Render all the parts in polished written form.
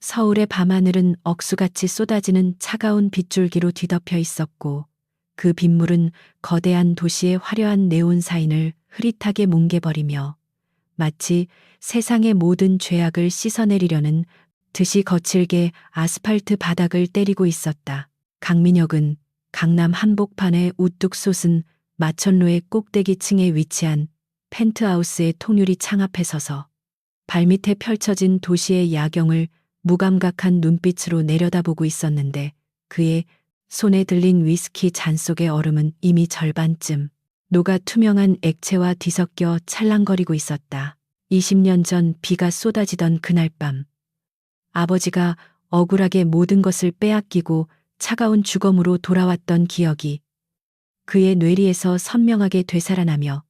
서울의 밤하늘은 억수같이 쏟아지는 차가운 빗줄기로 뒤덮여 있었고 그 빗물은 거대한 도시의 화려한 네온 사인을 흐릿하게 뭉개버리며 마치 세상의 모든 죄악을 씻어내리려는 듯이 거칠게 아스팔트 바닥을 때리고 있었다. 강민혁은 강남 한복판에 우뚝 솟은 마천루의 꼭대기층에 위치한 펜트하우스의 통유리 창 앞에 서서 발밑에 펼쳐진 도시의 야경을 무감각한 눈빛으로 내려다보고 있었는데 그의 손에 들린 위스키 잔 속의 얼음은 이미 절반쯤 녹아 투명한 액체와 뒤섞여 찰랑거리고 있었다. 20년 전 비가 쏟아지던 그날 밤 아버지가 억울하게 모든 것을 빼앗기고 차가운 주검으로 돌아왔던 기억이 그의 뇌리에서 선명하게 되살아나며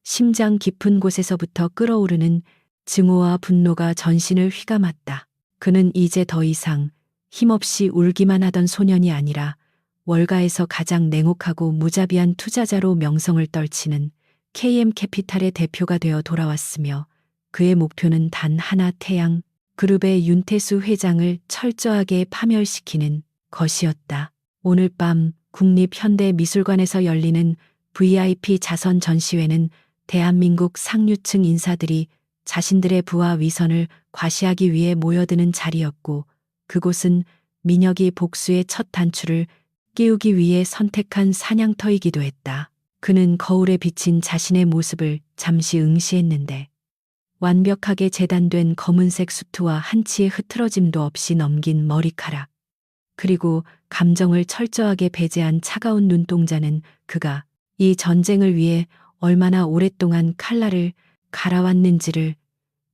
심장 깊은 곳에서부터 끓어오르는 증오와 분노가 전신을 휘감았다. 그는 이제 더 이상 힘없이 울기만 하던 소년이 아니라 월가에서 가장 냉혹하고 무자비한 투자자로 명성을 떨치는 KM캐피탈의 대표가 되어 돌아왔으며 그의 목표는 단 하나, 태양 그룹의 윤태수 회장을 철저하게 파멸시키는 것이었다. 오늘 밤 국립현대미술관에서 열리는 VIP 자선 전시회는 대한민국 상류층 인사들이 자신들의 부와 위선을 과시하기 위해 모여드는 자리였고 그곳은 민혁이 복수의 첫 단추를 끼우기 위해 선택한 사냥터이기도 했다. 그는 거울에 비친 자신의 모습을 잠시 응시했는데 완벽하게 재단된 검은색 수트와 한치의 흐트러짐도 없이 넘긴 머리카락 그리고 감정을 철저하게 배제한 차가운 눈동자는 그가 이 전쟁을 위해 얼마나 오랫동안 칼날을 갈아왔는지를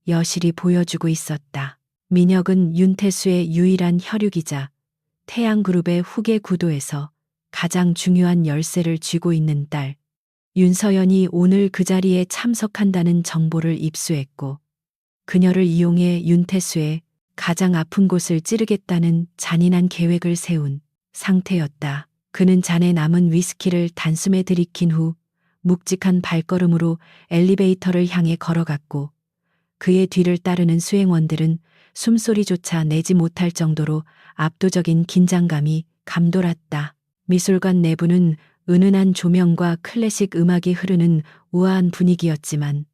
여실히 보여주고 있었다. 민혁은 윤태수의 유일한 혈육이자 태양그룹의 후계 구도에서 가장 중요한 열쇠를 쥐고 있는 딸 윤서연이 오늘 그 자리에 참석한다는 정보를 입수했고 그녀를 이용해 윤태수의 가장 아픈 곳을 찌르겠다는 잔인한 계획을 세운 상태였다. 그는 잔에 남은 위스키를 단숨에 들이킨 후 묵직한 발걸음으로 엘리베이터를 향해 걸어갔고 그의 뒤를 따르는 수행원들은 숨소리조차 내지 못할 정도로 압도적인 긴장감이 감돌았다. 미술관 내부는 은은한 조명과 클래식 음악이 흐르는 우아한 분위기였지만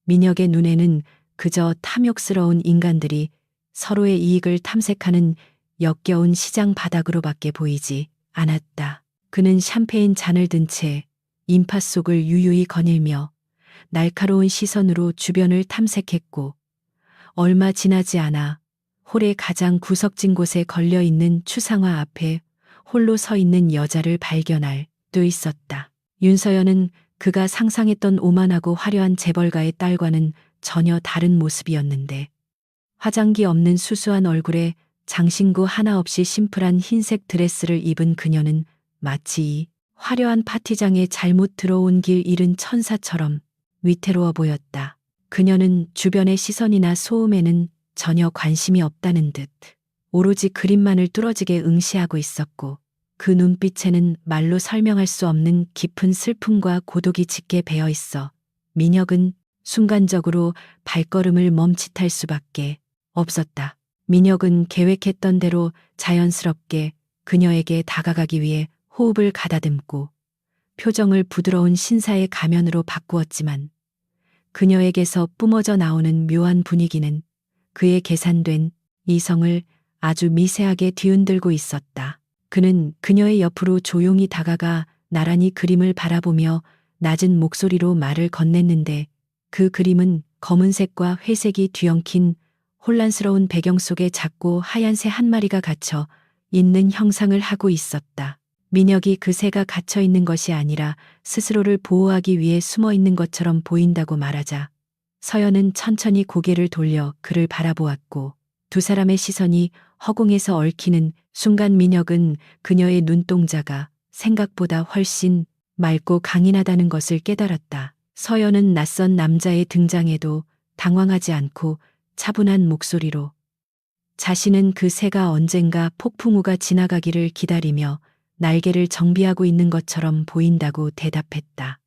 민혁의 눈에는 그저 탐욕스러운 인간들이 서로의 이익을 탐색하는 역겨운 시장 바닥으로밖에 보이지 않았다. 그는 샴페인 잔을 든 채 인파 속을 유유히 거닐며 날카로운 시선으로 주변을 탐색했고 얼마 지나지 않아 홀의 가장 구석진 곳에 걸려있는 추상화 앞에 홀로 서 있는 여자를 발견할 수 있었다. 윤서연은 그가 상상했던 오만하고 화려한 재벌가의 딸과는 전혀 다른 모습이었는데 화장기 없는 수수한 얼굴에 장신구 하나 없이 심플한 흰색 드레스를 입은 그녀는 마치 이 화려한 파티장에 잘못 들어온 길 잃은 천사처럼 위태로워 보였다. 그녀는 주변의 시선이나 소음에는 전혀 관심이 없다는 듯 오로지 그림만을 뚫어지게 응시하고 있었고 그 눈빛에는 말로 설명할 수 없는 깊은 슬픔과 고독이 짙게 배어 있어 민혁은 순간적으로 발걸음을 멈칫할 수밖에 없었다. 민혁은 계획했던 대로 자연스럽게 그녀에게 다가가기 위해 호흡을 가다듬고 표정을 부드러운 신사의 가면으로 바꾸었지만 그녀에게서 뿜어져 나오는 묘한 분위기는 그의 계산된 이성을 아주 미세하게 뒤흔들고 있었다. 그는 그녀의 옆으로 조용히 다가가 나란히 그림을 바라보며 낮은 목소리로 말을 건넸는데 그 그림은 검은색과 회색이 뒤엉킨 혼란스러운 배경 속에 작고 하얀 새 한 마리가 갇혀 있는 형상을 하고 있었다. 민혁이 그 새가 갇혀 있는 것이 아니라 스스로를 보호하기 위해 숨어 있는 것처럼 보인다고 말하자 서연은 천천히 고개를 돌려 그를 바라보았고 두 사람의 시선이 허공에서 얽히는 순간 민혁은 그녀의 눈동자가 생각보다 훨씬 맑고 강인하다는 것을 깨달았다. 서연은 낯선 남자의 등장에도 당황하지 않고 차분한 목소리로 자신은 그 새가 언젠가 폭풍우가 지나가기를 기다리며 날개를 정비하고 있는 것처럼 보인다고 대답했다.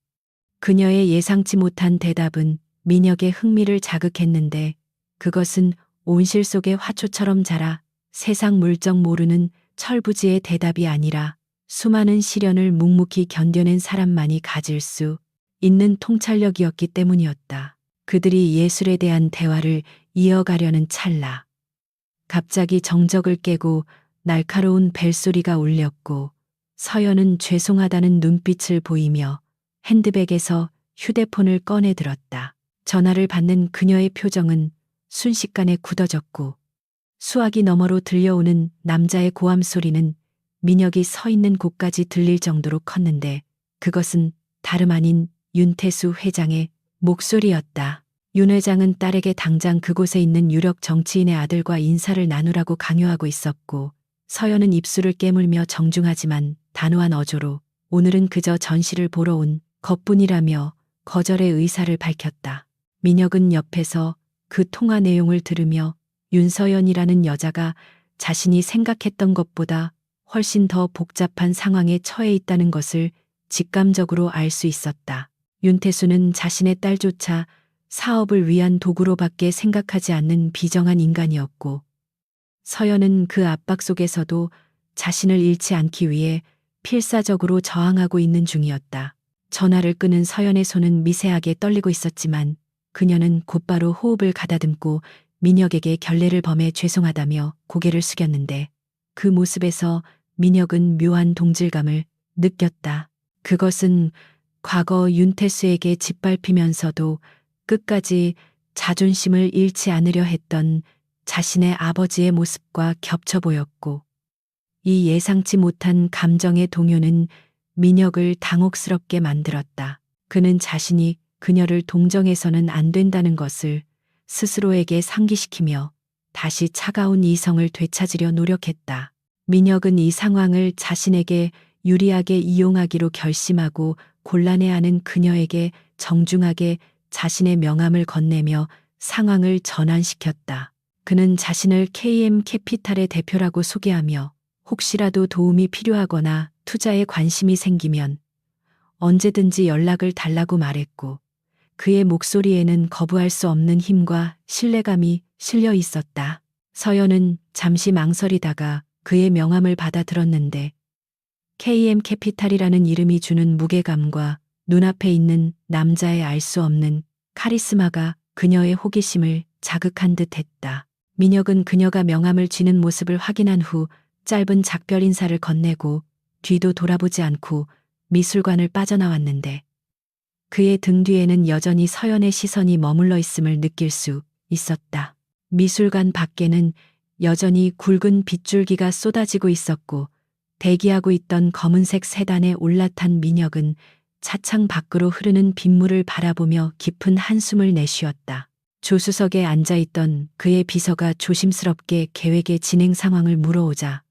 그녀의 예상치 못한 대답은 민혁의 흥미를 자극했는데 그것은 온실 속의 화초처럼 자라 세상 물정 모르는 철부지의 대답이 아니라 수많은 시련을 묵묵히 견뎌낸 사람만이 가질 수 있는 통찰력이었기 때문이었다. 그들이 예술에 대한 대화를 이어가려는 찰나 갑자기 정적을 깨고 날카로운 벨소리가 울렸고 서연은 죄송하다는 눈빛을 보이며 핸드백에서 휴대폰을 꺼내 들었다. 전화를 받는 그녀의 표정은 순식간에 굳어졌고 수화기 너머로 들려오는 남자의 고함 소리는 민혁이 서 있는 곳까지 들릴 정도로 컸는데 그것은 다름 아닌 윤태수 회장의 목소리였다. 윤 회장은 딸에게 당장 그곳에 있는 유력 정치인의 아들과 인사를 나누라고 강요하고 있었고 서연은 입술을 깨물며 정중하지만 단호한 어조로 오늘은 그저 전시를 보러 온 것뿐이라며 거절의 의사를 밝혔다. 민혁은 옆에서 그 통화 내용을 들으며 윤서연이라는 여자가 자신이 생각했던 것보다 훨씬 더 복잡한 상황에 처해 있다는 것을 직감적으로 알 수 있었다. 윤태수는 자신의 딸조차 사업을 위한 도구로밖에 생각하지 않는 비정한 인간이었고 서연은 그 압박 속에서도 자신을 잃지 않기 위해 필사적으로 저항하고 있는 중이었다. 전화를 끄는 서연의 손은 미세하게 떨리고 있었지만 그녀는 곧바로 호흡을 가다듬고 민혁에게 결례를 범해 죄송하다며 고개를 숙였는데 그 모습에서 민혁은 묘한 동질감을 느꼈다. 그것은 과거 윤태수에게 짓밟히면서도 끝까지 자존심을 잃지 않으려 했던 자신의 아버지의 모습과 겹쳐 보였고 이 예상치 못한 감정의 동요는 민혁을 당혹스럽게 만들었다. 그는 자신이 그녀를 동정해서는 안 된다는 것을 스스로에게 상기시키며 다시 차가운 이성을 되찾으려 노력했다. 민혁은 이 상황을 자신에게 유리하게 이용하기로 결심하고 곤란해하는 그녀에게 정중하게 자신의 명함을 건네며 상황을 전환시켰다. 그는 자신을 KM 캐피탈의 대표라고 소개하며 혹시라도 도움이 필요하거나 투자에 관심이 생기면 언제든지 연락을 달라고 말했고 그의 목소리에는 거부할 수 없는 힘과 신뢰감이 실려 있었다. 서연은 잠시 망설이다가 그의 명함을 받아들었는데 KM 캐피탈이라는 이름이 주는 무게감과 눈앞에 있는 남자의 알 수 없는 카리스마가 그녀의 호기심을 자극한 듯 했다. 민혁은 그녀가 명함을 쥐는 모습을 확인한 후 짧은 작별 인사를 건네고 뒤도 돌아보지 않고 미술관을 빠져나왔는데 그의 등 뒤에는 여전히 서연의 시선이 머물러 있음을 느낄 수 있었다. 미술관 밖에는 여전히 굵은 빗줄기가 쏟아지고 있었고 대기하고 있던 검은색 세단에 올라탄 민혁은 차창 밖으로 흐르는 빗물을 바라보며 깊은 한숨을 내쉬었다. 조수석에 앉아있던 그의 비서가 조심스럽게 계획의 진행 상황을 물어오자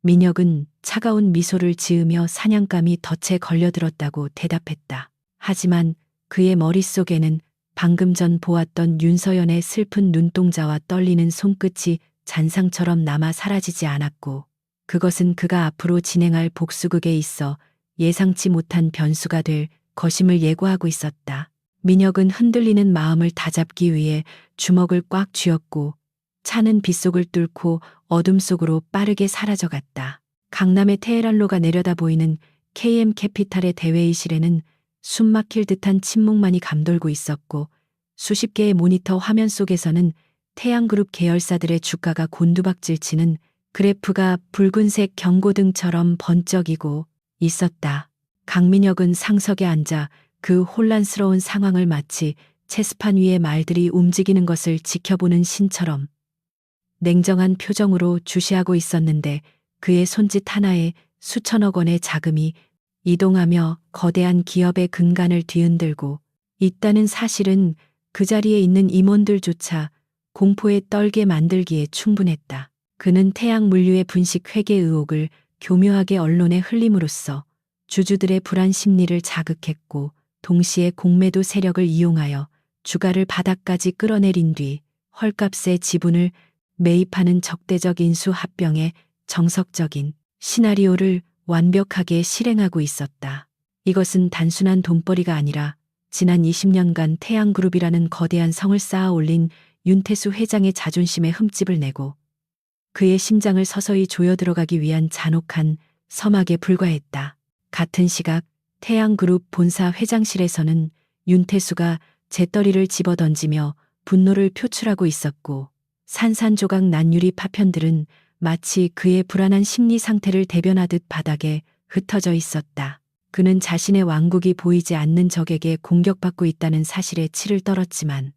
민혁은 차가운 미소를 지으며 사냥감이 덫에 걸려들었다고 대답했다. 하지만 그의 머릿속에는 방금 전 보았던 윤서연의 슬픈 눈동자와 떨리는 손끝이 잔상처럼 남아 사라지지 않았고 그것은 그가 앞으로 진행할 복수극에 있어 예상치 못한 변수가 될 것임을 예고하고 있었다. 민혁은 흔들리는 마음을 다잡기 위해 주먹을 꽉 쥐었고 차는 빗속을 뚫고 어둠 속으로 빠르게 사라져갔다. 강남의 테헤란로가 내려다 보이는 KM 캐피탈의 대회의실에는 숨막힐 듯한 침묵만이 감돌고 있었고 수십 개의 모니터 화면 속에서는 태양그룹 계열사들의 주가가 곤두박질치는 그래프가 붉은색 경고등처럼 번쩍이고 있었다. 강민혁은 상석에 앉아 그 혼란스러운 상황을 마치 체스판 위의 말들이 움직이는 것을 지켜보는 신처럼 냉정한 표정으로 주시하고 있었는데 그의 손짓 하나에 수천억 원의 자금이 이동하며 거대한 기업의 근간을 뒤흔들고 있다는 사실은 그 자리에 있는 임원들조차 공포에 떨게 만들기에 충분했다. 그는 태양 물류의 분식 회계 의혹을 교묘하게 언론에 흘림으로써 주주들의 불안 심리를 자극했고 동시에 공매도 세력을 이용하여 주가를 바닥까지 끌어내린 뒤 헐값의 지분을 매입하는 적대적 인수 합병의 정석적인 시나리오를 완벽하게 실행하고 있었다. 이것은 단순한 돈벌이가 아니라 지난 20년간 태양그룹이라는 거대한 성을 쌓아 올린 윤태수 회장의 자존심에 흠집을 내고 그의 심장을 서서히 조여들어가기 위한 잔혹한 서막에 불과했다. 같은 시각 태양그룹 본사 회장실에서는 윤태수가 재떨이를 집어던지며 분노를 표출하고 있었고 산산조각 난 유리 파편들은 마치 그의 불안한 심리 상태를 대변하듯 바닥에 흩어져 있었다. 그는 자신의 왕국이 보이지 않는 적에게 공격받고 있다는 사실에 치를 떨었지만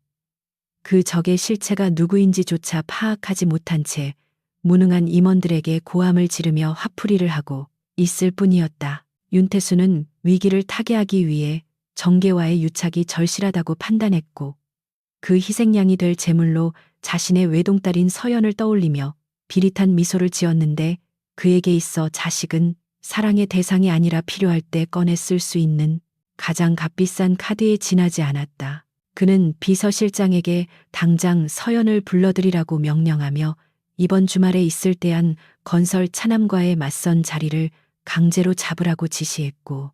그 적의 실체가 누구인지조차 파악하지 못한 채 무능한 임원들에게 고함을 지르며 화풀이를 하고 있을 뿐이었다. 윤태수는 위기를 타개하기 위해 정계와의 유착이 절실하다고 판단했고 그 희생양이 될 제물로 자신의 외동딸인 서연을 떠올리며 비릿한 미소를 지었는데 그에게 있어 자식은 사랑의 대상이 아니라 필요할 때 꺼내 쓸 수 있는 가장 값비싼 카드에 지나지 않았다. 그는 비서실장에게 당장 서연을 불러들이라고 명령하며 이번 주말에 있을 대한 건설 차남과의 맞선 자리를 강제로 잡으라고 지시했고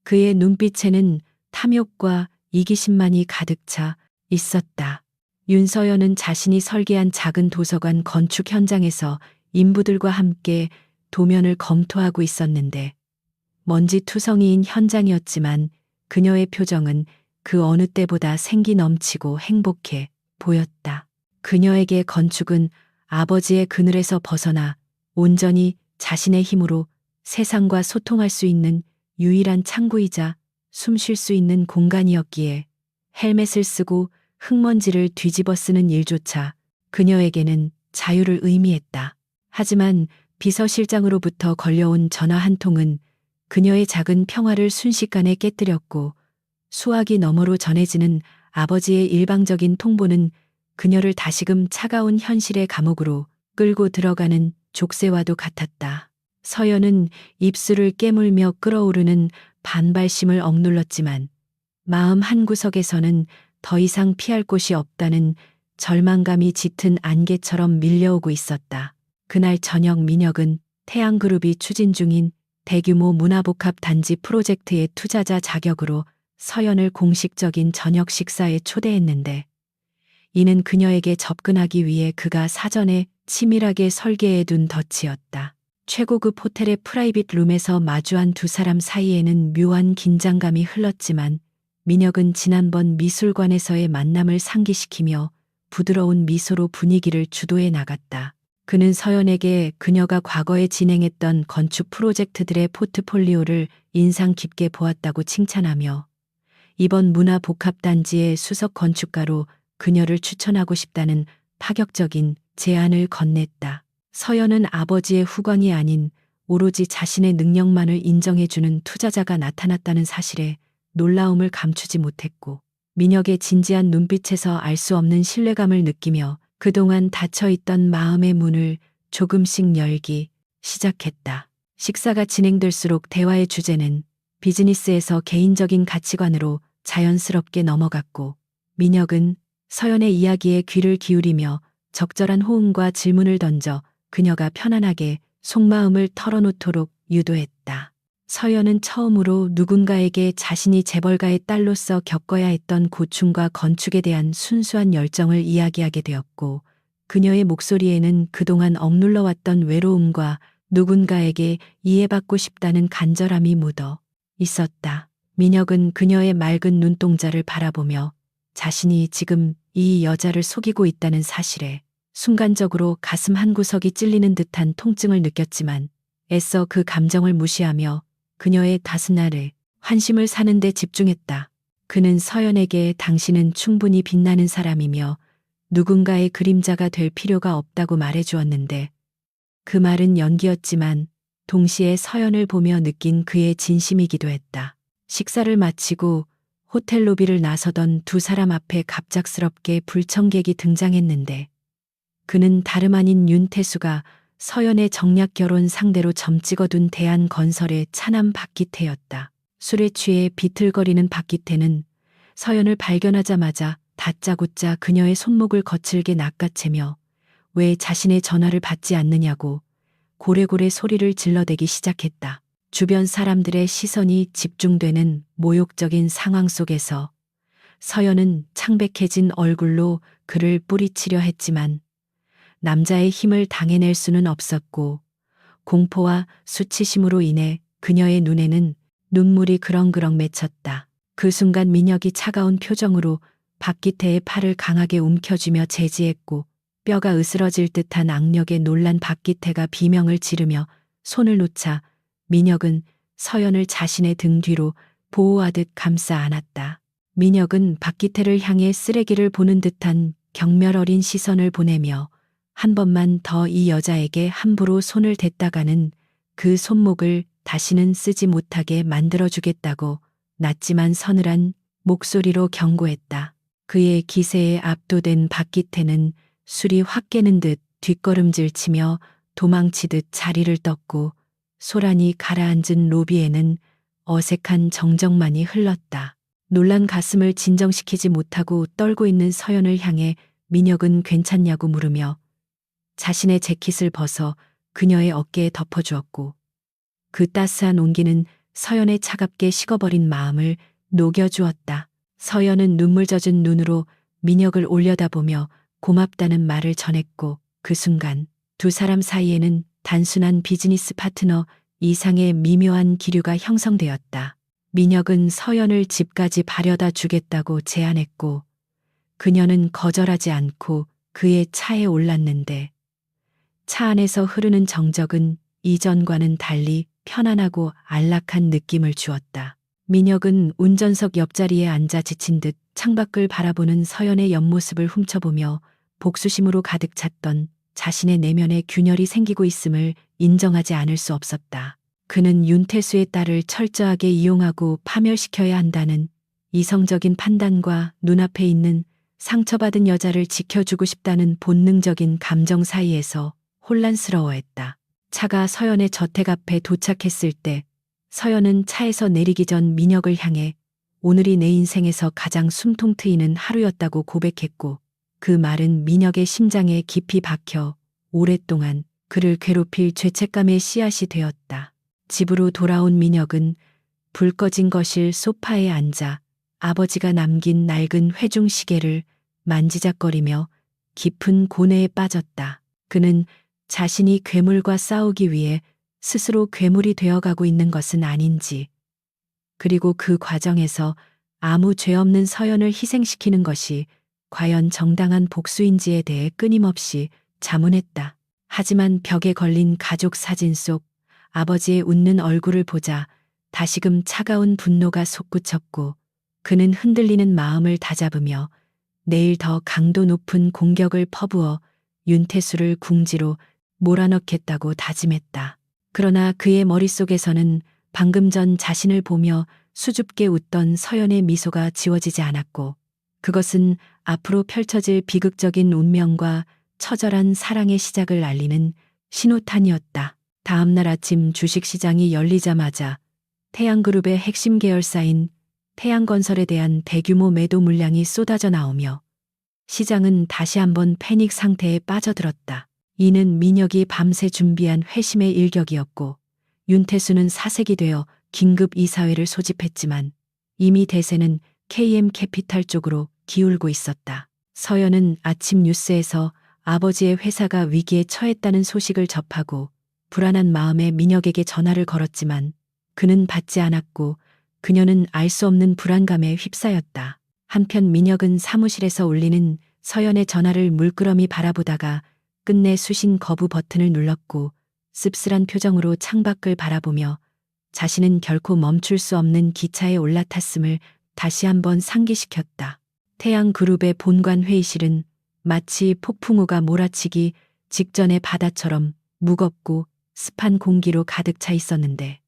그의 눈빛에는 탐욕과 이기심만이 가득 차 있었다. 윤서연은 자신이 설계한 작은 도서관 건축 현장에서 인부들과 함께 도면을 검토하고 있었는데 먼지투성이인 현장이었지만 그녀의 표정은 그 어느 때보다 생기 넘치고 행복해 보였다. 그녀에게 건축은 아버지의 그늘에서 벗어나 온전히 자신의 힘으로 세상과 소통할 수 있는 유일한 창구이자 숨 쉴 수 있는 공간이었기에 헬멧을 쓰고 흙먼지를 뒤집어 쓰는 일조차 그녀에게는 자유를 의미했다. 하지만 비서실장으로부터 걸려온 전화 한 통은 그녀의 작은 평화를 순식간에 깨뜨렸고 수화기 너머로 전해지는 아버지의 일방적인 통보는 그녀를 다시금 차가운 현실의 감옥으로 끌고 들어가는 족쇄와도 같았다. 서연은 입술을 깨물며 끓어오르는 반발심을 억눌렀지만 마음 한구석에서는 더 이상 피할 곳이 없다는 절망감이 짙은 안개처럼 밀려오고 있었다. 그날 저녁 민혁은 태양그룹이 추진 중인 대규모 문화복합 단지 프로젝트의 투자자 자격으로 서연을 공식적인 저녁 식사에 초대했는데 이는 그녀에게 접근하기 위해 그가 사전에 치밀하게 설계해둔 덫이었다. 최고급 호텔의 프라이빗 룸에서 마주한 두 사람 사이에는 묘한 긴장감이 흘렀지만 민혁은 지난번 미술관에서의 만남을 상기시키며 부드러운 미소로 분위기를 주도해 나갔다. 그는 서연에게 그녀가 과거에 진행했던 건축 프로젝트들의 포트폴리오를 인상 깊게 보았다고 칭찬하며 이번 문화복합단지의 수석 건축가로 그녀를 추천하고 싶다는 파격적인 제안을 건넸다. 서연은 아버지의 후광이 아닌 오로지 자신의 능력만을 인정해주는 투자자가 나타났다는 사실에 놀라움을 감추지 못했고 민혁의 진지한 눈빛에서 알 수 없는 신뢰감을 느끼며 그동안 닫혀있던 마음의 문을 조금씩 열기 시작했다. 식사가 진행될수록 대화의 주제는 비즈니스에서 개인적인 가치관으로 자연스럽게 넘어갔고 민혁은 서연의 이야기에 귀를 기울이며 적절한 호응과 질문을 던져 그녀가 편안하게 속마음을 털어놓도록 유도했다. 서연은 처음으로 누군가에게 자신이 재벌가의 딸로서 겪어야 했던 고충과 건축에 대한 순수한 열정을 이야기하게 되었고 그녀의 목소리에는 그동안 억눌러왔던 외로움과 누군가에게 이해받고 싶다는 간절함이 묻어 있었다. 민혁은 그녀의 맑은 눈동자를 바라보며 자신이 지금 이 여자를 속이고 있다는 사실에 순간적으로 가슴 한구석이 찔리는 듯한 통증을 느꼈지만 애써 그 감정을 무시하며 그녀의 다스날에 환심을 사는 데 집중했다. 그는 서연에게 당신은 충분히 빛나는 사람이며 누군가의 그림자가 될 필요가 없다고 말해주었는데 그 말은 연기였지만 동시에 서연을 보며 느낀 그의 진심이기도 했다. 식사를 마치고 호텔 로비를 나서던 두 사람 앞에 갑작스럽게 불청객이 등장했는데 그는 다름 아닌 윤태수가 서연의 정략 결혼 상대로 점 찍어둔 대한건설의 차남 박기태였다. 술에 취해 비틀거리는 박기태는 서연을 발견하자마자 다짜고짜 그녀의 손목을 거칠게 낚아채며 왜 자신의 전화를 받지 않느냐고 고래고래 소리를 질러대기 시작했다. 주변 사람들의 시선이 집중되는 모욕적인 상황 속에서 서연은 창백해진 얼굴로 그를 뿌리치려 했지만 남자의 힘을 당해낼 수는 없었고 공포와 수치심으로 인해 그녀의 눈에는 눈물이 그렁그렁 맺혔다. 그 순간 민혁이 차가운 표정으로 박기태의 팔을 강하게 움켜쥐며 제지했고 뼈가 으스러질 듯한 악력에 놀란 박기태가 비명을 지르며 손을 놓자 민혁은 서연을 자신의 등 뒤로 보호하듯 감싸 안았다. 민혁은 박기태를 향해 쓰레기를 보는 듯한 경멸 어린 시선을 보내며 한 번만 더 이 여자에게 함부로 손을 댔다가는 그 손목을 다시는 쓰지 못하게 만들어주겠다고 낮지만 서늘한 목소리로 경고했다. 그의 기세에 압도된 박기태는 술이 확 깨는 듯 뒷걸음질 치며 도망치듯 자리를 떴고 소란이 가라앉은 로비에는 어색한 정적만이 흘렀다. 놀란 가슴을 진정시키지 못하고 떨고 있는 서연을 향해 민혁은 괜찮냐고 물으며 자신의 재킷을 벗어 그녀의 어깨에 덮어주었고 그 따스한 온기는 서연의 차갑게 식어버린 마음을 녹여주었다. 서연은 눈물 젖은 눈으로 민혁을 올려다보며 고맙다는 말을 전했고 그 순간 두 사람 사이에는 단순한 비즈니스 파트너 이상의 미묘한 기류가 형성되었다. 민혁은 서연을 집까지 바려다 주겠다고 제안했고 그녀는 거절하지 않고 그의 차에 올랐는데 차 안에서 흐르는 정적은 이전과는 달리 편안하고 안락한 느낌을 주었다. 민혁은 운전석 옆자리에 앉아 지친 듯 창밖을 바라보는 서연의 옆모습을 훔쳐보며 복수심으로 가득 찼던 자신의 내면에 균열이 생기고 있음을 인정하지 않을 수 없었다. 그는 윤태수의 딸을 철저하게 이용하고 파멸시켜야 한다는 이성적인 판단과 눈앞에 있는 상처받은 여자를 지켜주고 싶다는 본능적인 감정 사이에서 혼란스러워했다. 차가 서연의 저택 앞에 도착했을 때 서연은 차에서 내리기 전 민혁을 향해 오늘이 내 인생에서 가장 숨통 트이는 하루였다고 고백했고 그 말은 민혁의 심장에 깊이 박혀 오랫동안 그를 괴롭힐 죄책감의 씨앗이 되었다. 집으로 돌아온 민혁은 불 꺼진 거실 소파에 앉아 아버지가 남긴 낡은 회중 시계를 만지작거리며 깊은 고뇌에 빠졌다. 그는 자신이 괴물과 싸우기 위해 스스로 괴물이 되어가고 있는 것은 아닌지, 그리고 그 과정에서 아무 죄 없는 서연을 희생시키는 것이 과연 정당한 복수인지에 대해 끊임없이 자문했다. 하지만 벽에 걸린 가족 사진 속 아버지의 웃는 얼굴을 보자 다시금 차가운 분노가 솟구쳤고 그는 흔들리는 마음을 다잡으며 내일 더 강도 높은 공격을 퍼부어 윤태수를 궁지로 몰아넣겠다고 다짐했다. 그러나 그의 머릿속에서는 방금 전 자신을 보며 수줍게 웃던 서연의 미소가 지워지지 않았고 그것은 앞으로 펼쳐질 비극적인 운명과 처절한 사랑의 시작을 알리는 신호탄이었다. 다음 날 아침 주식시장이 열리자마자 태양그룹의 핵심 계열사인 태양건설에 대한 대규모 매도 물량이 쏟아져 나오며 시장은 다시 한번 패닉 상태에 빠져들었다. 이는 민혁이 밤새 준비한 회심의 일격이었고 윤태수는 사색이 되어 긴급 이사회를 소집했지만 이미 대세는 KM캐피탈 쪽으로 기울고 있었다. 서연은 아침 뉴스에서 아버지의 회사가 위기에 처했다는 소식을 접하고 불안한 마음에 민혁에게 전화를 걸었지만 그는 받지 않았고 그녀는 알 수 없는 불안감에 휩싸였다. 한편 민혁은 사무실에서 울리는 서연의 전화를 물끄러미 바라보다가 끝내 수신 거부 버튼을 눌렀고 씁쓸한 표정으로 창밖을 바라보며 자신은 결코 멈출 수 없는 기차에 올라탔음을 다시 한번 상기시켰다. 태양그룹의 본관 회의실은 마치 폭풍우가 몰아치기 직전의 바다처럼 무겁고 습한 공기로 가득 차 있었는데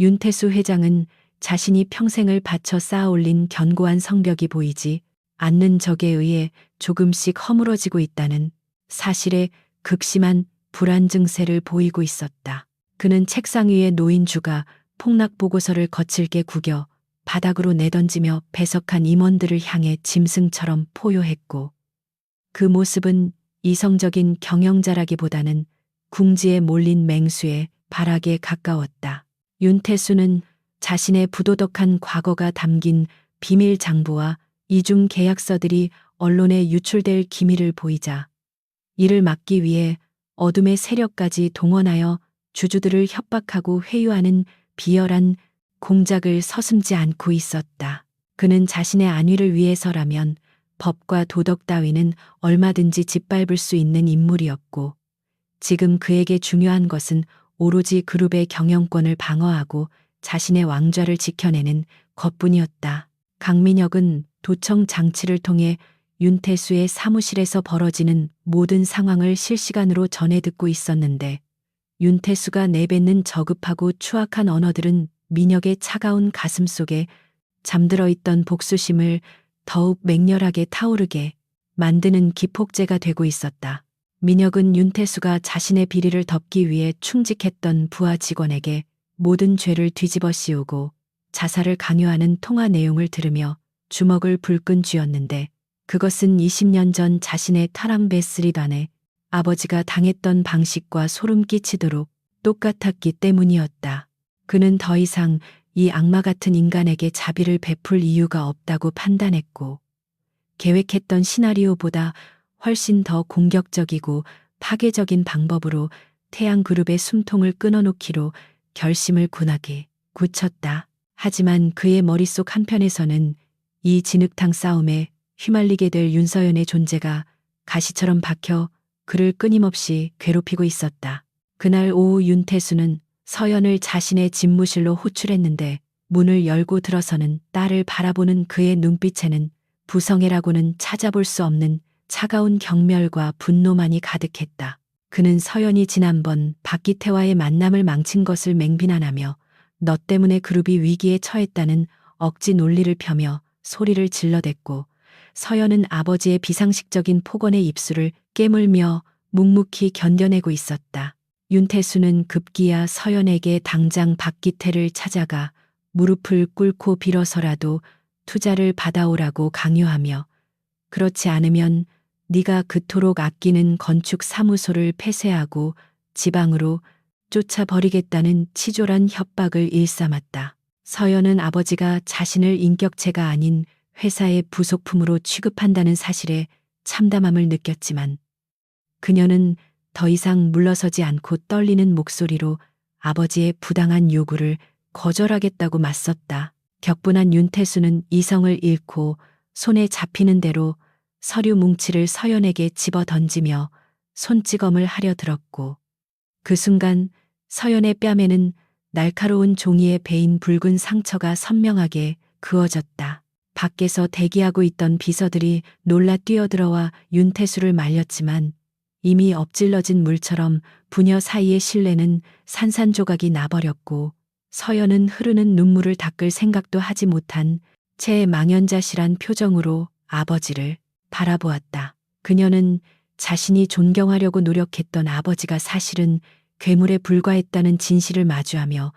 윤태수 회장은 자신이 평생을 바쳐 쌓아올린 견고한 성벽이 보이지 않는 적에 의해 조금씩 허물어지고 있다는 사실에 극심한 불안 증세를 보이고 있었다. 그는 책상 위에 놓인 주가 폭락 보고서를 거칠게 구겨 바닥으로 내던지며 배석한 임원들을 향해 짐승처럼 포효했고 그 모습은 이성적인 경영자라기보다는 궁지에 몰린 맹수의 발악에 가까웠다. 윤태수는 자신의 부도덕한 과거가 담긴 비밀 장부와 이중 계약서들이 언론에 유출될 기미를 보이자 이를 막기 위해 어둠의 세력까지 동원하여 주주들을 협박하고 회유하는 비열한 공작을 서슴지 않고 있었다. 그는 자신의 안위를 위해서라면 법과 도덕 따위는 얼마든지 짓밟을 수 있는 인물이었고, 지금 그에게 중요한 것은 오로지 그룹의 경영권을 방어하고 자신의 왕좌를 지켜내는 것뿐이었다. 강민혁은 도청 장치를 통해 윤태수의 사무실에서 벌어지는 모든 상황을 실시간으로 전해 듣고 있었는데, 윤태수가 내뱉는 저급하고 추악한 언어들은 민혁의 차가운 가슴 속에 잠들어 있던 복수심을 더욱 맹렬하게 타오르게 만드는 기폭제가 되고 있었다. 민혁은 윤태수가 자신의 비리를 덮기 위해 충직했던 부하 직원에게 모든 죄를 뒤집어 씌우고 자살을 강요하는 통화 내용을 들으며 주먹을 불끈 쥐었는데, 그것은 20년 전 자신의 타랑베스리단에 아버지가 당했던 방식과 소름 끼치도록 똑같았기 때문이었다. 그는 더 이상 이 악마 같은 인간에게 자비를 베풀 이유가 없다고 판단했고, 계획했던 시나리오보다 훨씬 더 공격적이고 파괴적인 방법으로 태양그룹의 숨통을 끊어놓기로 결심을 굳게 굳혔다. 하지만 그의 머릿속 한편에서는 이 진흙탕 싸움에 휘말리게 될 윤서연의 존재가 가시처럼 박혀 그를 끊임없이 괴롭히고 있었다. 그날 오후 윤태수는 서연을 자신의 집무실로 호출했는데, 문을 열고 들어서는 딸을 바라보는 그의 눈빛에는 부성애라고는 찾아볼 수 없는 차가운 경멸과 분노만이 가득했다. 그는 서연이 지난번 박기태와의 만남을 망친 것을 맹비난하며 너 때문에 그룹이 위기에 처했다는 억지 논리를 펴며 소리를 질러댔고, 서연은 아버지의 비상식적인 폭언의 입술을 깨물며 묵묵히 견뎌내고 있었다. 윤태수는 급기야 서연에게 당장 박기태를 찾아가 무릎을 꿇고 빌어서라도 투자를 받아오라고 강요하며, 그렇지 않으면 네가 그토록 아끼는 건축 사무소를 폐쇄하고 지방으로 쫓아버리겠다는 치졸한 협박을 일삼았다. 서연은 아버지가 자신을 인격체가 아닌 회사의 부속품으로 취급한다는 사실에 참담함을 느꼈지만, 그녀는 더 이상 물러서지 않고 떨리는 목소리로 아버지의 부당한 요구를 거절하겠다고 맞섰다. 격분한 윤태수는 이성을 잃고 손에 잡히는 대로 서류 뭉치를 서연에게 집어 던지며 손찌검을 하려 들었고, 그 순간 서연의 뺨에는 날카로운 종이에 베인 붉은 상처가 선명하게 그어졌다. 밖에서 대기하고 있던 비서들이 놀라 뛰어들어와 윤태수를 말렸지만, 이미 엎질러진 물처럼 부녀 사이의 신뢰는 산산조각이 나버렸고, 서연은 흐르는 눈물을 닦을 생각도 하지 못한 채 망연자실한 표정으로 아버지를 바라보았다. 그녀는 자신이 존경하려고 노력했던 아버지가 사실은 괴물에 불과했다는 진실을 마주하며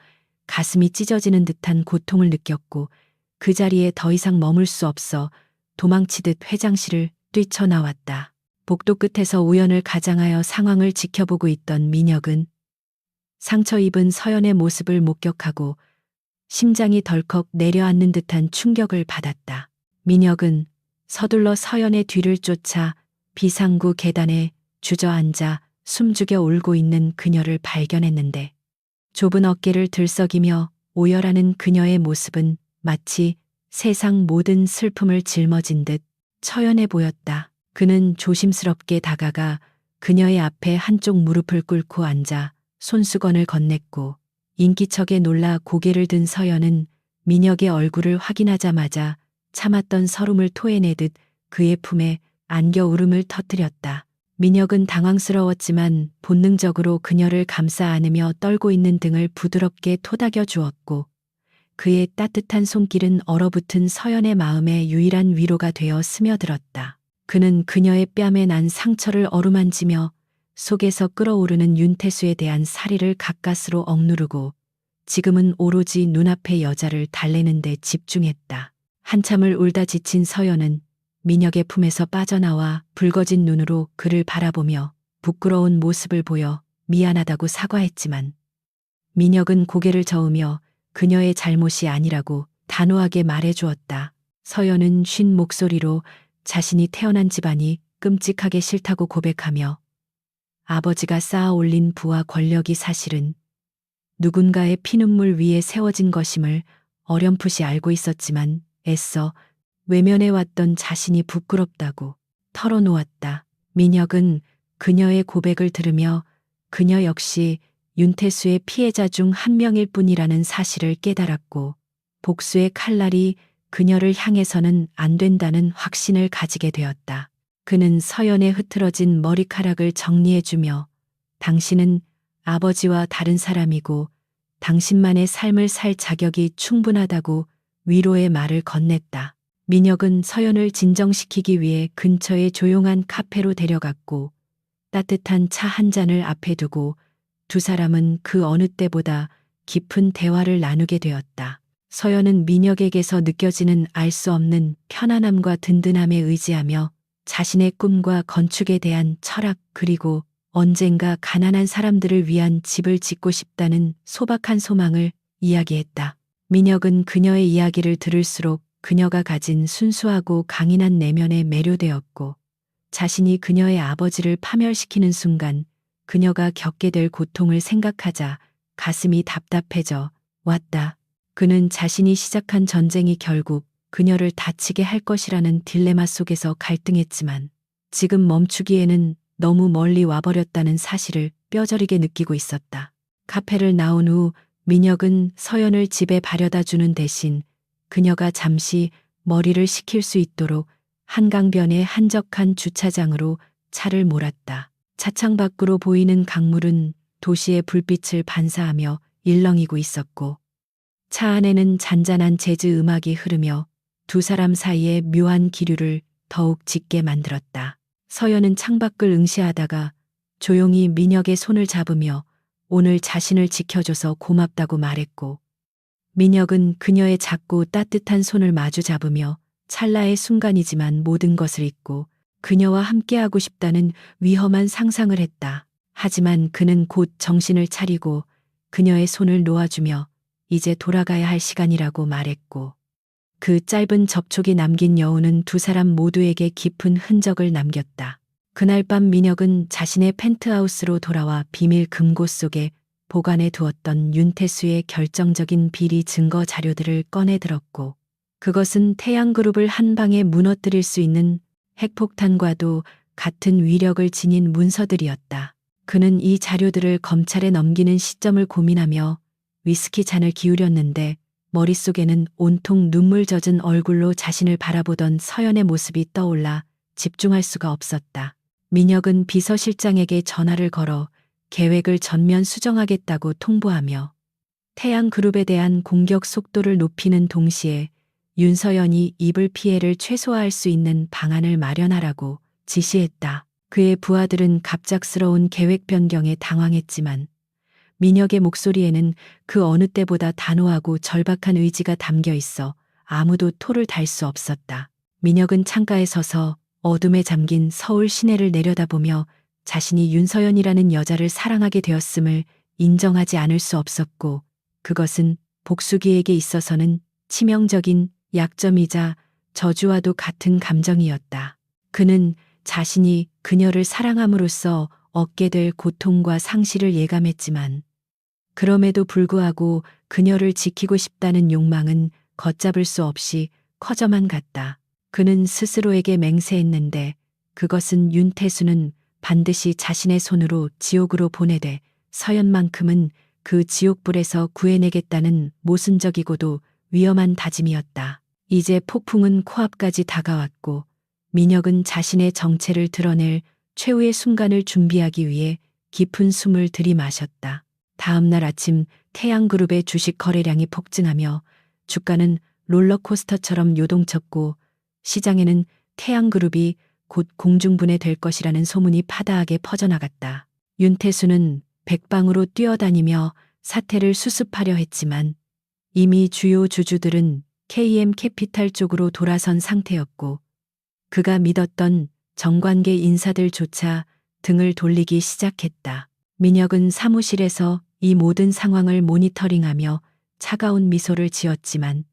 가슴이 찢어지는 듯한 고통을 느꼈고, 그 자리에 더 이상 머물 수 없어 도망치듯 회장실을 뛰쳐나왔다. 복도 끝에서 우연을 가장하여 상황을 지켜보고 있던 민혁은 상처 입은 서연의 모습을 목격하고 심장이 덜컥 내려앉는 듯한 충격을 받았다. 민혁은 서둘러 서연의 뒤를 쫓아 비상구 계단에 주저앉아 숨죽여 울고 있는 그녀를 발견했는데, 좁은 어깨를 들썩이며 오열하는 그녀의 모습은 마치 세상 모든 슬픔을 짊어진 듯 처연해 보였다. 그는 조심스럽게 다가가 그녀의 앞에 한쪽 무릎을 꿇고 앉아 손수건을 건넸고, 인기척에 놀라 고개를 든 서연은 민혁의 얼굴을 확인하자마자 참았던 서름을 토해내듯 그의 품에 안겨 울음을 터뜨렸다. 민혁은 당황스러웠지만 본능적으로 그녀를 감싸 안으며 떨고 있는 등을 부드럽게 토닥여 주었고, 그의 따뜻한 손길은 얼어붙은 서연의 마음에 유일한 위로가 되어 스며들었다. 그는 그녀의 뺨에 난 상처를 어루만지며 속에서 끓어오르는 윤태수에 대한 살이를 가까스로 억누르고 지금은 오로지 눈앞의 여자를 달래는 데 집중했다. 한참을 울다 지친 서연은 민혁의 품에서 빠져나와 붉어진 눈으로 그를 바라보며 부끄러운 모습을 보여 미안하다고 사과했지만, 민혁은 고개를 저으며 그녀의 잘못이 아니라고 단호하게 말해주었다. 서연은 쉰 목소리로 자신이 태어난 집안이 끔찍하게 싫다고 고백하며 아버지가 쌓아 올린 부와 권력이 사실은 누군가의 피눈물 위에 세워진 것임을 어렴풋이 알고 있었지만 애써 외면해왔던 자신이 부끄럽다고 털어놓았다. 민혁은 그녀의 고백을 들으며 그녀 역시 윤태수의 피해자 중 한 명일 뿐이라는 사실을 깨달았고 복수의 칼날이 그녀를 향해서는 안 된다는 확신을 가지게 되었다. 그는 서연의 흐트러진 머리카락을 정리해주며 당신은 아버지와 다른 사람이고 당신만의 삶을 살 자격이 충분하다고 위로의 말을 건넸다. 민혁은 서연을 진정시키기 위해 근처의 조용한 카페로 데려갔고 따뜻한 차 한 잔을 앞에 두고 두 사람은 그 어느 때보다 깊은 대화를 나누게 되었다. 서연은 민혁에게서 느껴지는 알 수 없는 편안함과 든든함에 의지하며 자신의 꿈과 건축에 대한 철학 그리고 언젠가 가난한 사람들을 위한 집을 짓고 싶다는 소박한 소망을 이야기했다. 민혁은 그녀의 이야기를 들을수록 그녀가 가진 순수하고 강인한 내면에 매료되었고 자신이 그녀의 아버지를 파멸시키는 순간 그녀가 겪게 될 고통을 생각하자 가슴이 답답해져 왔다. 그는 자신이 시작한 전쟁이 결국 그녀를 다치게 할 것이라는 딜레마 속에서 갈등했지만 지금 멈추기에는 너무 멀리 와버렸다는 사실을 뼈저리게 느끼고 있었다. 카페를 나온 후 민혁은 서연을 집에 바려다 주는 대신 그녀가 잠시 머리를 식힐 수 있도록 한강변의 한적한 주차장으로 차를 몰았다. 차창 밖으로 보이는 강물은 도시의 불빛을 반사하며 일렁이고 있었고 차 안에는 잔잔한 재즈 음악이 흐르며 두 사람 사이의 묘한 기류를 더욱 짙게 만들었다. 서연은 창밖을 응시하다가 조용히 민혁의 손을 잡으며 오늘 자신을 지켜줘서 고맙다고 말했고 민혁은 그녀의 작고 따뜻한 손을 마주 잡으며 찰나의 순간이지만 모든 것을 잊고 그녀와 함께하고 싶다는 위험한 상상을 했다. 하지만 그는 곧 정신을 차리고 그녀의 손을 놓아주며 이제 돌아가야 할 시간이라고 말했고 그 짧은 접촉이 남긴 여운은 두 사람 모두에게 깊은 흔적을 남겼다. 그날 밤 민혁은 자신의 펜트하우스로 돌아와 비밀 금고 속에 보관해 두었던 윤태수의 결정적인 비리 증거 자료들을 꺼내 들었고 그것은 태양그룹을 한 방에 무너뜨릴 수 있는 핵폭탄과도 같은 위력을 지닌 문서들이었다. 그는 이 자료들을 검찰에 넘기는 시점을 고민하며 위스키 잔을 기울였는데 머릿속에는 온통 눈물 젖은 얼굴로 자신을 바라보던 서연의 모습이 떠올라 집중할 수가 없었다. 민혁은 비서실장에게 전화를 걸어 계획을 전면 수정하겠다고 통보하며 태양그룹에 대한 공격 속도를 높이는 동시에 윤서연이 입을 피해를 최소화할 수 있는 방안을 마련하라고 지시했다. 그의 부하들은 갑작스러운 계획 변경에 당황했지만 민혁의 목소리에는 그 어느 때보다 단호하고 절박한 의지가 담겨 있어 아무도 토를 달 수 없었다. 민혁은 창가에 서서 어둠에 잠긴 서울 시내를 내려다보며 자신이 윤서연이라는 여자를 사랑하게 되었음을 인정하지 않을 수 없었고 그것은 복수기에게 있어서는 치명적인 약점이자 저주와도 같은 감정이었다. 그는 자신이 그녀를 사랑함으로써 얻게 될 고통과 상실을 예감했지만 그럼에도 불구하고 그녀를 지키고 싶다는 욕망은 걷잡을 수 없이 커져만 갔다. 그는 스스로에게 맹세했는데 그것은 윤태수는 반드시 자신의 손으로 지옥으로 보내되 서연만큼은 그 지옥불에서 구해내겠다는 모순적이고도 위험한 다짐이었다. 이제 폭풍은 코앞까지 다가왔고 민혁은 자신의 정체를 드러낼 최후의 순간을 준비하기 위해 깊은 숨을 들이마셨다. 다음 날 아침 태양그룹의 주식 거래량이 폭증하며 주가는 롤러코스터처럼 요동쳤고 시장에는 태양그룹이 곧 공중분해될 것이라는 소문이 파다하게 퍼져나갔다. 윤태수는 백방으로 뛰어다니며 사태를 수습하려 했지만 이미 주요 주주들은 KM 캐피탈 쪽으로 돌아선 상태였고 그가 믿었던 정관계 인사들조차 등을 돌리기 시작했다. 민혁은 사무실에서 이 모든 상황을 모니터링하며 차가운 미소를 지었지만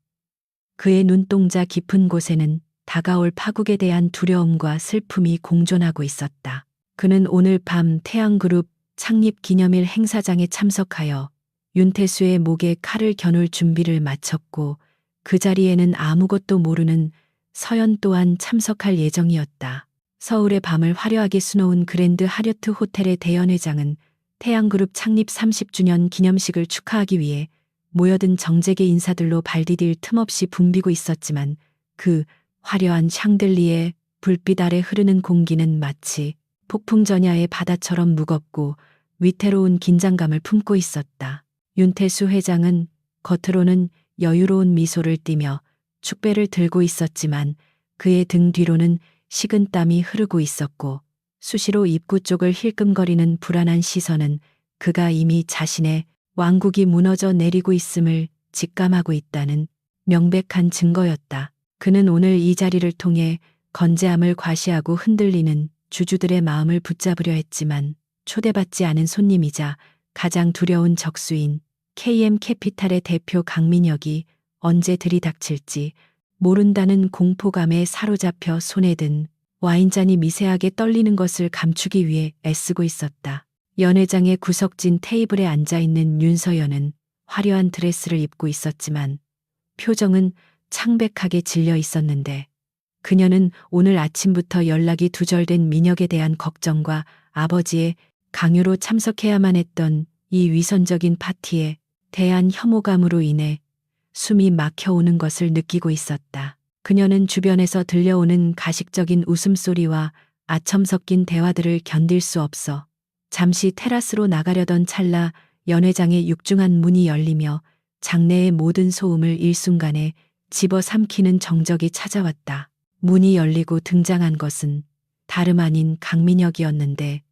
그의 눈동자 깊은 곳에는 다가올 파국에 대한 두려움과 슬픔이 공존하고 있었다. 그는 오늘 밤 태양그룹 창립 기념일 행사장에 참석하여 윤태수의 목에 칼을 겨눌 준비를 마쳤고 그 자리에는 아무것도 모르는 서연 또한 참석할 예정이었다. 서울의 밤을 화려하게 수놓은 그랜드 하얏트 호텔의 대연회장은 태양그룹 창립 30주년 기념식을 축하하기 위해 모여든 정재계 인사들로 발디딜 틈 없이 붐비고 있었지만 그 화려한 샹들리에 불빛 아래 흐르는 공기는 마치 폭풍전야의 바다처럼 무겁고 위태로운 긴장감을 품고 있었다. 윤태수 회장은 겉으로는 여유로운 미소를 띠며 축배를 들고 있었지만 그의 등 뒤로는 식은땀이 흐르고 있었고 수시로 입구 쪽을 힐끔거리는 불안한 시선은 그가 이미 자신의 왕국이 무너져 내리고 있음을 직감하고 있다는 명백한 증거였다. 그는 오늘 이 자리를 통해 건재함을 과시하고 흔들리는 주주들의 마음을 붙잡으려 했지만 초대받지 않은 손님이자 가장 두려운 적수인 KM캐피탈의 대표 강민혁이 언제 들이닥칠지 모른다는 공포감에 사로잡혀 손에 든 와인잔이 미세하게 떨리는 것을 감추기 위해 애쓰고 있었다. 연회장의 구석진 테이블에 앉아있는 윤서연은 화려한 드레스를 입고 있었지만 표정은 창백하게 질려 있었는데 그녀는 오늘 아침부터 연락이 두절된 민혁에 대한 걱정과 아버지의 강요로 참석해야만 했던 이 위선적인 파티에 대한 혐오감으로 인해 숨이 막혀오는 것을 느끼고 있었다. 그녀는 주변에서 들려오는 가식적인 웃음소리와 아첨 섞인 대화들을 견딜 수 없어 잠시 테라스로 나가려던 찰나 연회장의 육중한 문이 열리며 장내의 모든 소음을 일순간에 집어삼키는 정적이 찾아왔다. 문이 열리고 등장한 것은 다름 아닌 강민혁이었는데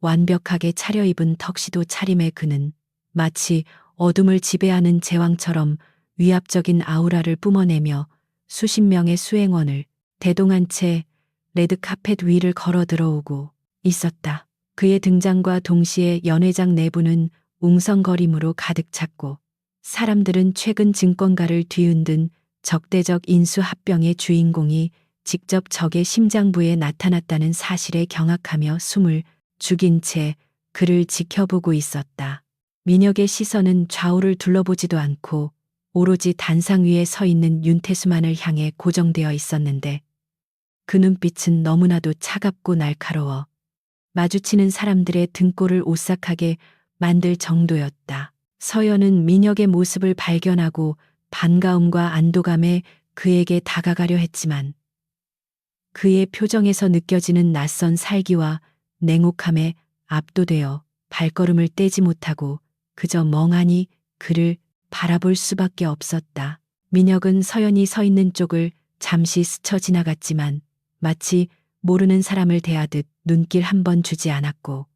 완벽하게 차려입은 턱시도 차림의 그는 마치 어둠을 지배하는 제왕처럼 위압적인 아우라를 뿜어내며 수십 명의 수행원을 대동한 채 레드카펫 위를 걸어 들어오고 있었다. 그의 등장과 동시에 연회장 내부는 웅성거림으로 가득 찼고 사람들은 최근 증권가를 뒤흔든 적대적 인수합병의 주인공이 직접 적의 심장부에 나타났다는 사실에 경악하며 숨을 죽인 채 그를 지켜보고 있었다. 민혁의 시선은 좌우를 둘러보지도 않고 오로지 단상 위에 서 있는 윤태수만을 향해 고정되어 있었는데 그 눈빛은 너무나도 차갑고 날카로워 마주치는 사람들의 등골을 오싹하게 만들 정도였다. 서연은 민혁의 모습을 발견하고 반가움과 안도감에 그에게 다가가려 했지만 그의 표정에서 느껴지는 낯선 살기와 냉혹함에 압도되어 발걸음을 떼지 못하고 그저 멍하니 그를 바라볼 수밖에 없었다. 민혁은 서연이 서 있는 쪽을 잠시 스쳐 지나갔지만 마치 모르는 사람을 대하듯 눈길 한 번 주지 않았고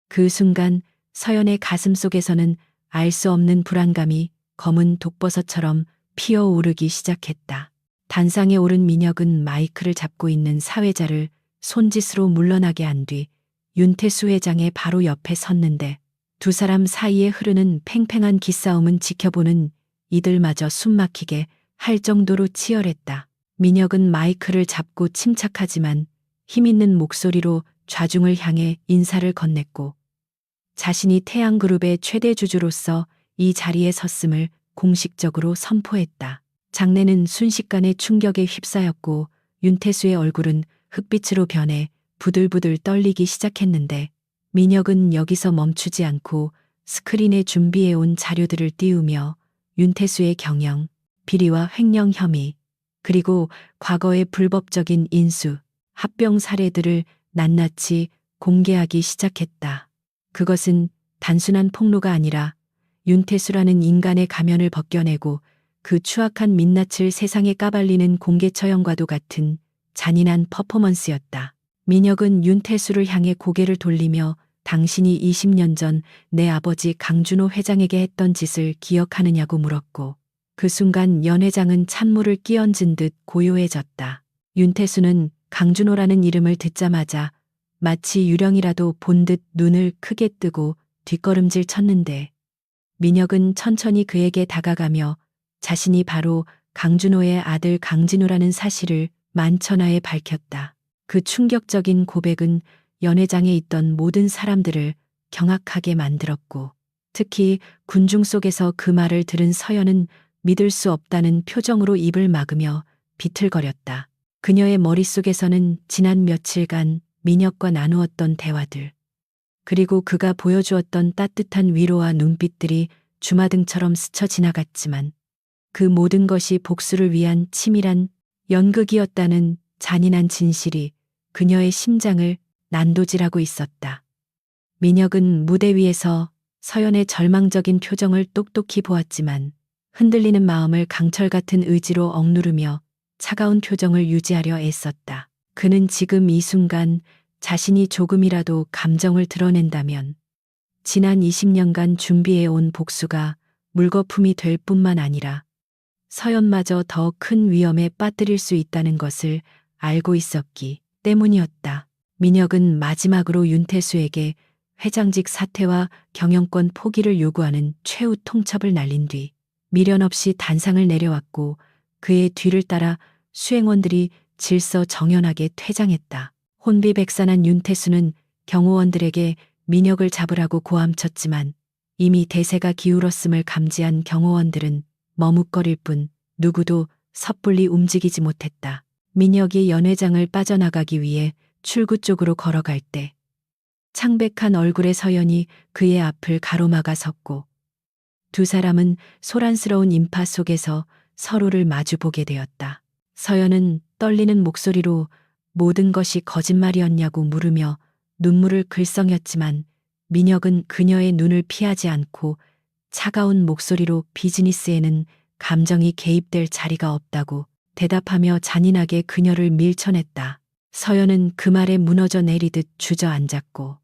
그 순간 서연의 가슴 속에서는 알 수 없는 불안감이 검은 독버섯처럼 피어오르기 시작했다. 단상에 오른 민혁은 마이크를 잡고 있는 사회자를 손짓으로 물러나게 한 뒤 윤태수 회장의 바로 옆에 섰는데 두 사람 사이에 흐르는 팽팽한 기싸움은 지켜보는 이들마저 숨막히게 할 정도로 치열했다. 민혁은 마이크를 잡고 침착하지만 힘있는 목소리로 좌중을 향해 인사를 건넸고 자신이 태양그룹의 최대 주주로서 이 자리에 섰음을 공식적으로 선포했다. 장내는 순식간에 충격에 휩싸였고 윤태수의 얼굴은 흑빛으로 변해 부들부들 떨리기 시작했는데 민혁은 여기서 멈추지 않고 스크린에 준비해온 자료들을 띄우며 윤태수의 경영, 비리와 횡령 혐의, 그리고 과거의 불법적인 인수, 합병 사례들을 낱낱이 공개하기 시작했다. 그것은 단순한 폭로가 아니라 윤태수라는 인간의 가면을 벗겨내고 그 추악한 민낯을 세상에 까발리는 공개 처형과도 같은 잔인한 퍼포먼스였다. 민혁은 윤태수를 향해 고개를 돌리며 당신이 20년 전 내 아버지 강준호 회장에게 했던 짓을 기억하느냐고 물었고 그 순간 연 회장은 찬물을 끼얹은 듯 고요해졌다. 윤태수는 강준호라는 이름을 듣자마자 마치 유령이라도 본 듯 눈을 크게 뜨고 뒷걸음질 쳤는데 민혁은 천천히 그에게 다가가며 자신이 바로 강준호의 아들 강진호라는 사실을 만천하에 밝혔다. 그 충격적인 고백은 연회장에 있던 모든 사람들을 경악하게 만들었고, 특히 군중 속에서 그 말을 들은 서연은 믿을 수 없다는 표정으로 입을 막으며 비틀거렸다. 그녀의 머릿속에서는 지난 며칠간 민혁과 나누었던 대화들, 그리고 그가 보여주었던 따뜻한 위로와 눈빛들이 주마등처럼 스쳐 지나갔지만, 그 모든 것이 복수를 위한 치밀한 연극이었다는 잔인한 진실이 그녀의 심장을 난도질하고 있었다. 민혁은 무대 위에서 서연의 절망적인 표정을 똑똑히 보았지만 흔들리는 마음을 강철 같은 의지로 억누르며 차가운 표정을 유지하려 애썼다. 그는 지금 이 순간 자신이 조금이라도 감정을 드러낸다면 지난 20년간 준비해온 복수가 물거품이 될 뿐만 아니라 서연마저 더 큰 위험에 빠뜨릴 수 있다는 것을 알고 있었기 때문이었다. 민혁은 마지막으로 윤태수에게 회장직 사퇴와 경영권 포기를 요구하는 최후 통첩을 날린 뒤 미련 없이 단상을 내려왔고, 그의 뒤를 따라 수행원들이 질서정연하게 퇴장했다. 혼비백산한 윤태수는 경호원들에게 민혁을 잡으라고 고함쳤지만 이미 대세가 기울었음을 감지한 경호원들은 머뭇거릴 뿐 누구도 섣불리 움직이지 못했다. 민혁이 연회장을 빠져나가기 위해 출구 쪽으로 걸어갈 때 창백한 얼굴의 서연이 그의 앞을 가로막아 섰고, 두 사람은 소란스러운 인파 속에서 서로를 마주보게 되었다. 서연은 떨리는 목소리로 모든 것이 거짓말이었냐고 물으며 눈물을 글썽였지만, 민혁은 그녀의 눈을 피하지 않고 차가운 목소리로 비즈니스에는 감정이 개입될 자리가 없다고 대답하며 잔인하게 그녀를 밀쳐냈다. 서연은 그 말에 무너져 내리듯 주저앉았고,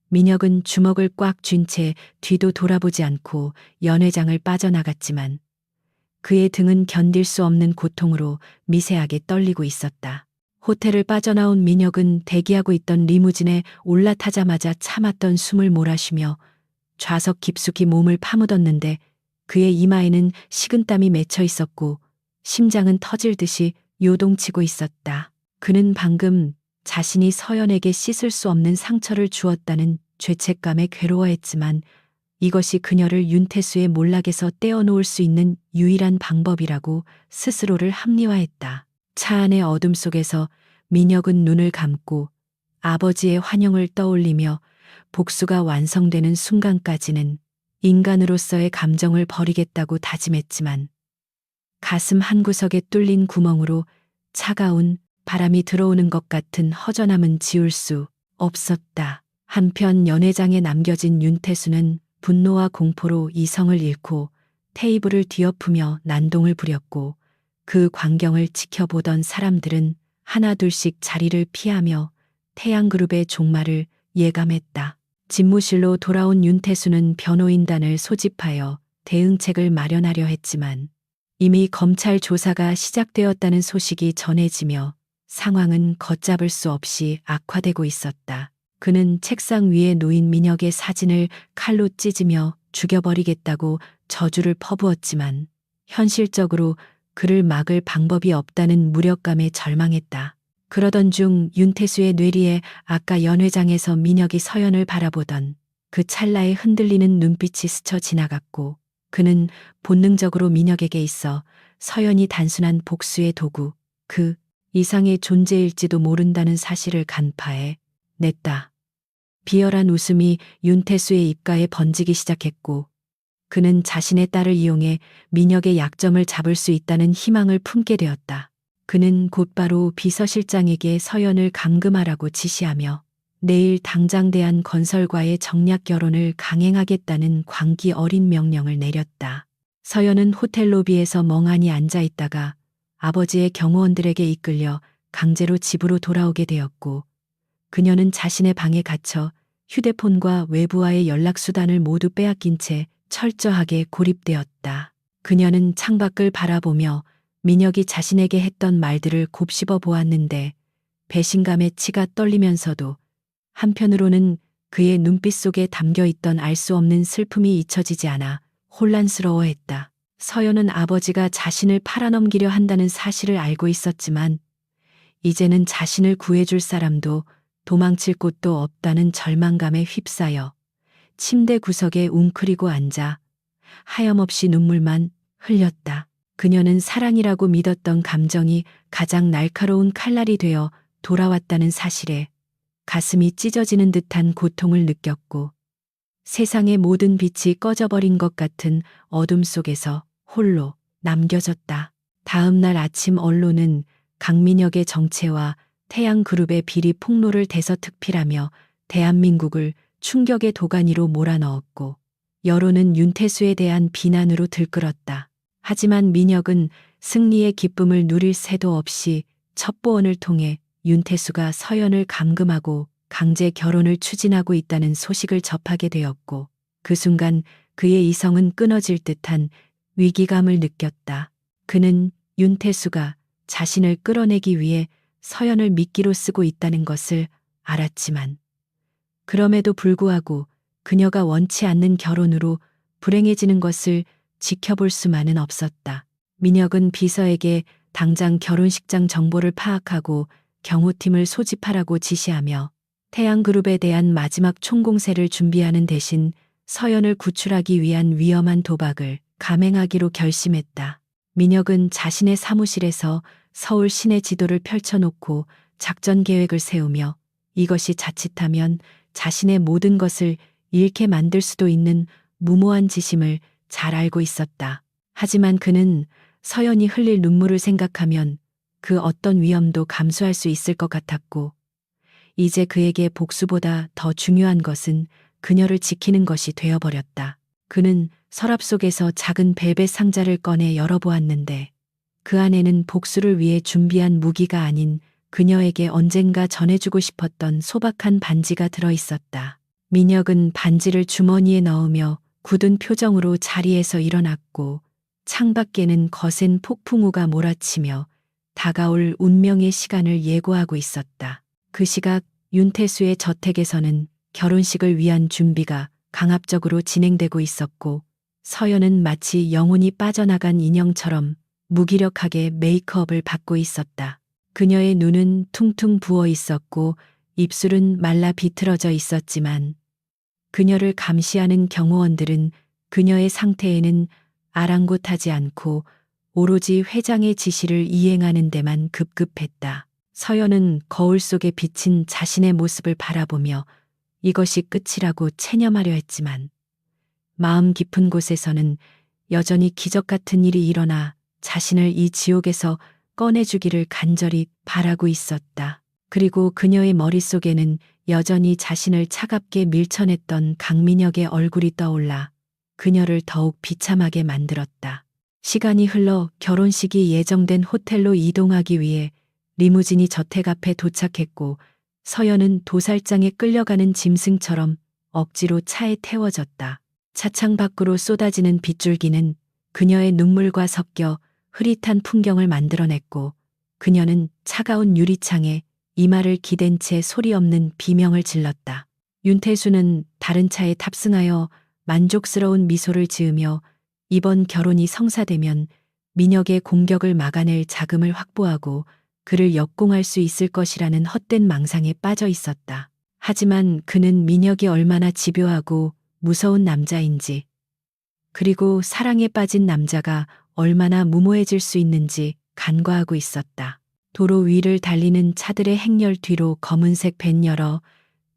민혁은 주먹을 꽉 쥔 채 뒤도 돌아보지 않고 연회장을 빠져나갔지만 그의 등은 견딜 수 없는 고통으로 미세하게 떨리고 있었다. 호텔을 빠져나온 민혁은 대기하고 있던 리무진에 올라타자마자 참았던 숨을 몰아쉬며 좌석 깊숙이 몸을 파묻었는데, 그의 이마에는 식은땀이 맺혀 있었고 심장은 터질 듯이 요동치고 있었다. 그는 방금 자신이 서연에게 씻을 수 없는 상처를 주었다는 죄책감에 괴로워했지만, 이것이 그녀를 윤태수의 몰락에서 떼어놓을 수 있는 유일한 방법이라고 스스로를 합리화했다. 차 안의 어둠 속에서 민혁은 눈을 감고 아버지의 환영을 떠올리며 복수가 완성되는 순간까지는 인간으로서의 감정을 버리겠다고 다짐했지만, 가슴 한구석에 뚫린 구멍으로 차가운 바람이 들어오는 것 같은 허전함은 지울 수 없었다. 한편 연회장에 남겨진 윤태수는 분노와 공포로 이성을 잃고 테이블을 뒤엎으며 난동을 부렸고, 그 광경을 지켜보던 사람들은 하나둘씩 자리를 피하며 태양그룹의 종말을 예감했다. 집무실로 돌아온 윤태수는 변호인단을 소집하여 대응책을 마련하려 했지만 이미 검찰 조사가 시작되었다는 소식이 전해지며 상황은 걷잡을 수 없이 악화되고 있었다. 그는 책상 위에 놓인 민혁의 사진을 칼로 찢으며 죽여버리겠다고 저주를 퍼부었지만 현실적으로 그를 막을 방법이 없다는 무력감에 절망했다. 그러던 중 윤태수의 뇌리에 아까 연회장에서 민혁이 서연을 바라보던 그 찰나에 흔들리는 눈빛이 스쳐 지나갔고, 그는 본능적으로 민혁에게 있어 서연이 단순한 복수의 도구, 그 이상의 존재일지도 모른다는 사실을 간파해 냈다. 비열한 웃음이 윤태수의 입가에 번지기 시작했고, 그는 자신의 딸을 이용해 민혁의 약점을 잡을 수 있다는 희망을 품게 되었다. 그는 곧바로 비서실장에게 서연을 감금하라고 지시하며 내일 당장 대한건설과의 정략 결혼을 강행하겠다는 광기 어린 명령을 내렸다. 서연은 호텔 로비에서 멍하니 앉아 있다가 아버지의 경호원들에게 이끌려 강제로 집으로 돌아오게 되었고, 그녀는 자신의 방에 갇혀 휴대폰과 외부와의 연락수단을 모두 빼앗긴 채 철저하게 고립되었다. 그녀는 창밖을 바라보며 민혁이 자신에게 했던 말들을 곱씹어 보았는데, 배신감에 치가 떨리면서도 한편으로는 그의 눈빛 속에 담겨 있던 알 수 없는 슬픔이 잊혀지지 않아 혼란스러워했다. 서연은 아버지가 자신을 팔아넘기려 한다는 사실을 알고 있었지만 이제는 자신을 구해줄 사람도 도망칠 곳도 없다는 절망감에 휩싸여 침대 구석에 웅크리고 앉아 하염없이 눈물만 흘렸다. 그녀는 사랑이라고 믿었던 감정이 가장 날카로운 칼날이 되어 돌아왔다는 사실에 가슴이 찢어지는 듯한 고통을 느꼈고 세상의 모든 빛이 꺼져버린 것 같은 어둠 속에서 홀로 남겨졌다. 다음 날 아침 언론은 강민혁의 정체와 태양그룹의 비리 폭로를 대서특필하며 대한민국을 충격의 도가니로 몰아넣었고 여론은 윤태수에 대한 비난으로 들끓었다. 하지만 민혁은 승리의 기쁨을 누릴 새도 없이 첩보원을 통해 윤태수가 서연을 감금하고 강제 결혼을 추진하고 있다는 소식을 접하게 되었고 그 순간 그의 이성은 끊어질 듯한 위기감을 느꼈다. 그는 윤태수가 자신을 끌어내기 위해 서연을 미끼로 쓰고 있다는 것을 알았지만 그럼에도 불구하고 그녀가 원치 않는 결혼으로 불행해지는 것을 지켜볼 수만은 없었다. 민혁은 비서에게 당장 결혼식장 정보를 파악하고 경호팀을 소집하라고 지시하며 태양그룹에 대한 마지막 총공세를 준비하는 대신 서연을 구출하기 위한 위험한 도박을 감행하기로 결심했다. 민혁은 자신의 사무실에서 서울 시내 지도를 펼쳐놓고 작전 계획을 세우며 이것이 자칫하면 자신의 모든 것을 잃게 만들 수도 있는 무모한 지심을 잘 알고 있었다. 하지만 그는 서연이 흘릴 눈물을 생각하면 그 어떤 위험도 감수할 수 있을 것 같았고 이제 그에게 복수보다 더 중요한 것은 그녀를 지키는 것이 되어버렸다. 그는 서랍 속에서 작은 벨벳 상자를 꺼내 열어보았는데 그 안에는 복수를 위해 준비한 무기가 아닌 그녀에게 언젠가 전해주고 싶었던 소박한 반지가 들어있었다. 민혁은 반지를 주머니에 넣으며 굳은 표정으로 자리에서 일어났고 창밖에는 거센 폭풍우가 몰아치며 다가올 운명의 시간을 예고하고 있었다. 그 시각 윤태수의 저택에서는 결혼식을 위한 준비가 강압적으로 진행되고 있었고 서연은 마치 영혼이 빠져나간 인형처럼 무기력하게 메이크업을 받고 있었다. 그녀의 눈은 퉁퉁 부어 있었고 입술은 말라 비틀어져 있었지만 그녀를 감시하는 경호원들은 그녀의 상태에는 아랑곳하지 않고 오로지 회장의 지시를 이행하는 데만 급급했다. 서연은 거울 속에 비친 자신의 모습을 바라보며 이것이 끝이라고 체념하려 했지만 마음 깊은 곳에서는 여전히 기적 같은 일이 일어나 자신을 이 지옥에서 꺼내주기를 간절히 바라고 있었다. 그리고 그녀의 머릿속에는 여전히 자신을 차갑게 밀쳐냈던 강민혁의 얼굴이 떠올라 그녀를 더욱 비참하게 만들었다. 시간이 흘러 결혼식이 예정된 호텔로 이동하기 위해 리무진이 저택 앞에 도착했고 서연은 도살장에 끌려가는 짐승처럼 억지로 차에 태워졌다. 차창 밖으로 쏟아지는 빗줄기는 그녀의 눈물과 섞여 흐릿한 풍경을 만들어냈고 그녀는 차가운 유리창에 이마를 기댄 채 소리 없는 비명을 질렀다. 윤태수는 다른 차에 탑승하여 만족스러운 미소를 지으며 이번 결혼이 성사되면 민혁의 공격을 막아낼 자금을 확보하고 그를 역공할 수 있을 것이라는 헛된 망상에 빠져 있었다. 하지만 그는 민혁이 얼마나 집요하고 무서운 남자인지 그리고 사랑에 빠진 남자가 얼마나 무모해질 수 있는지 간과하고 있었다. 도로 위를 달리는 차들의 행렬 뒤로 검은색 밴 여러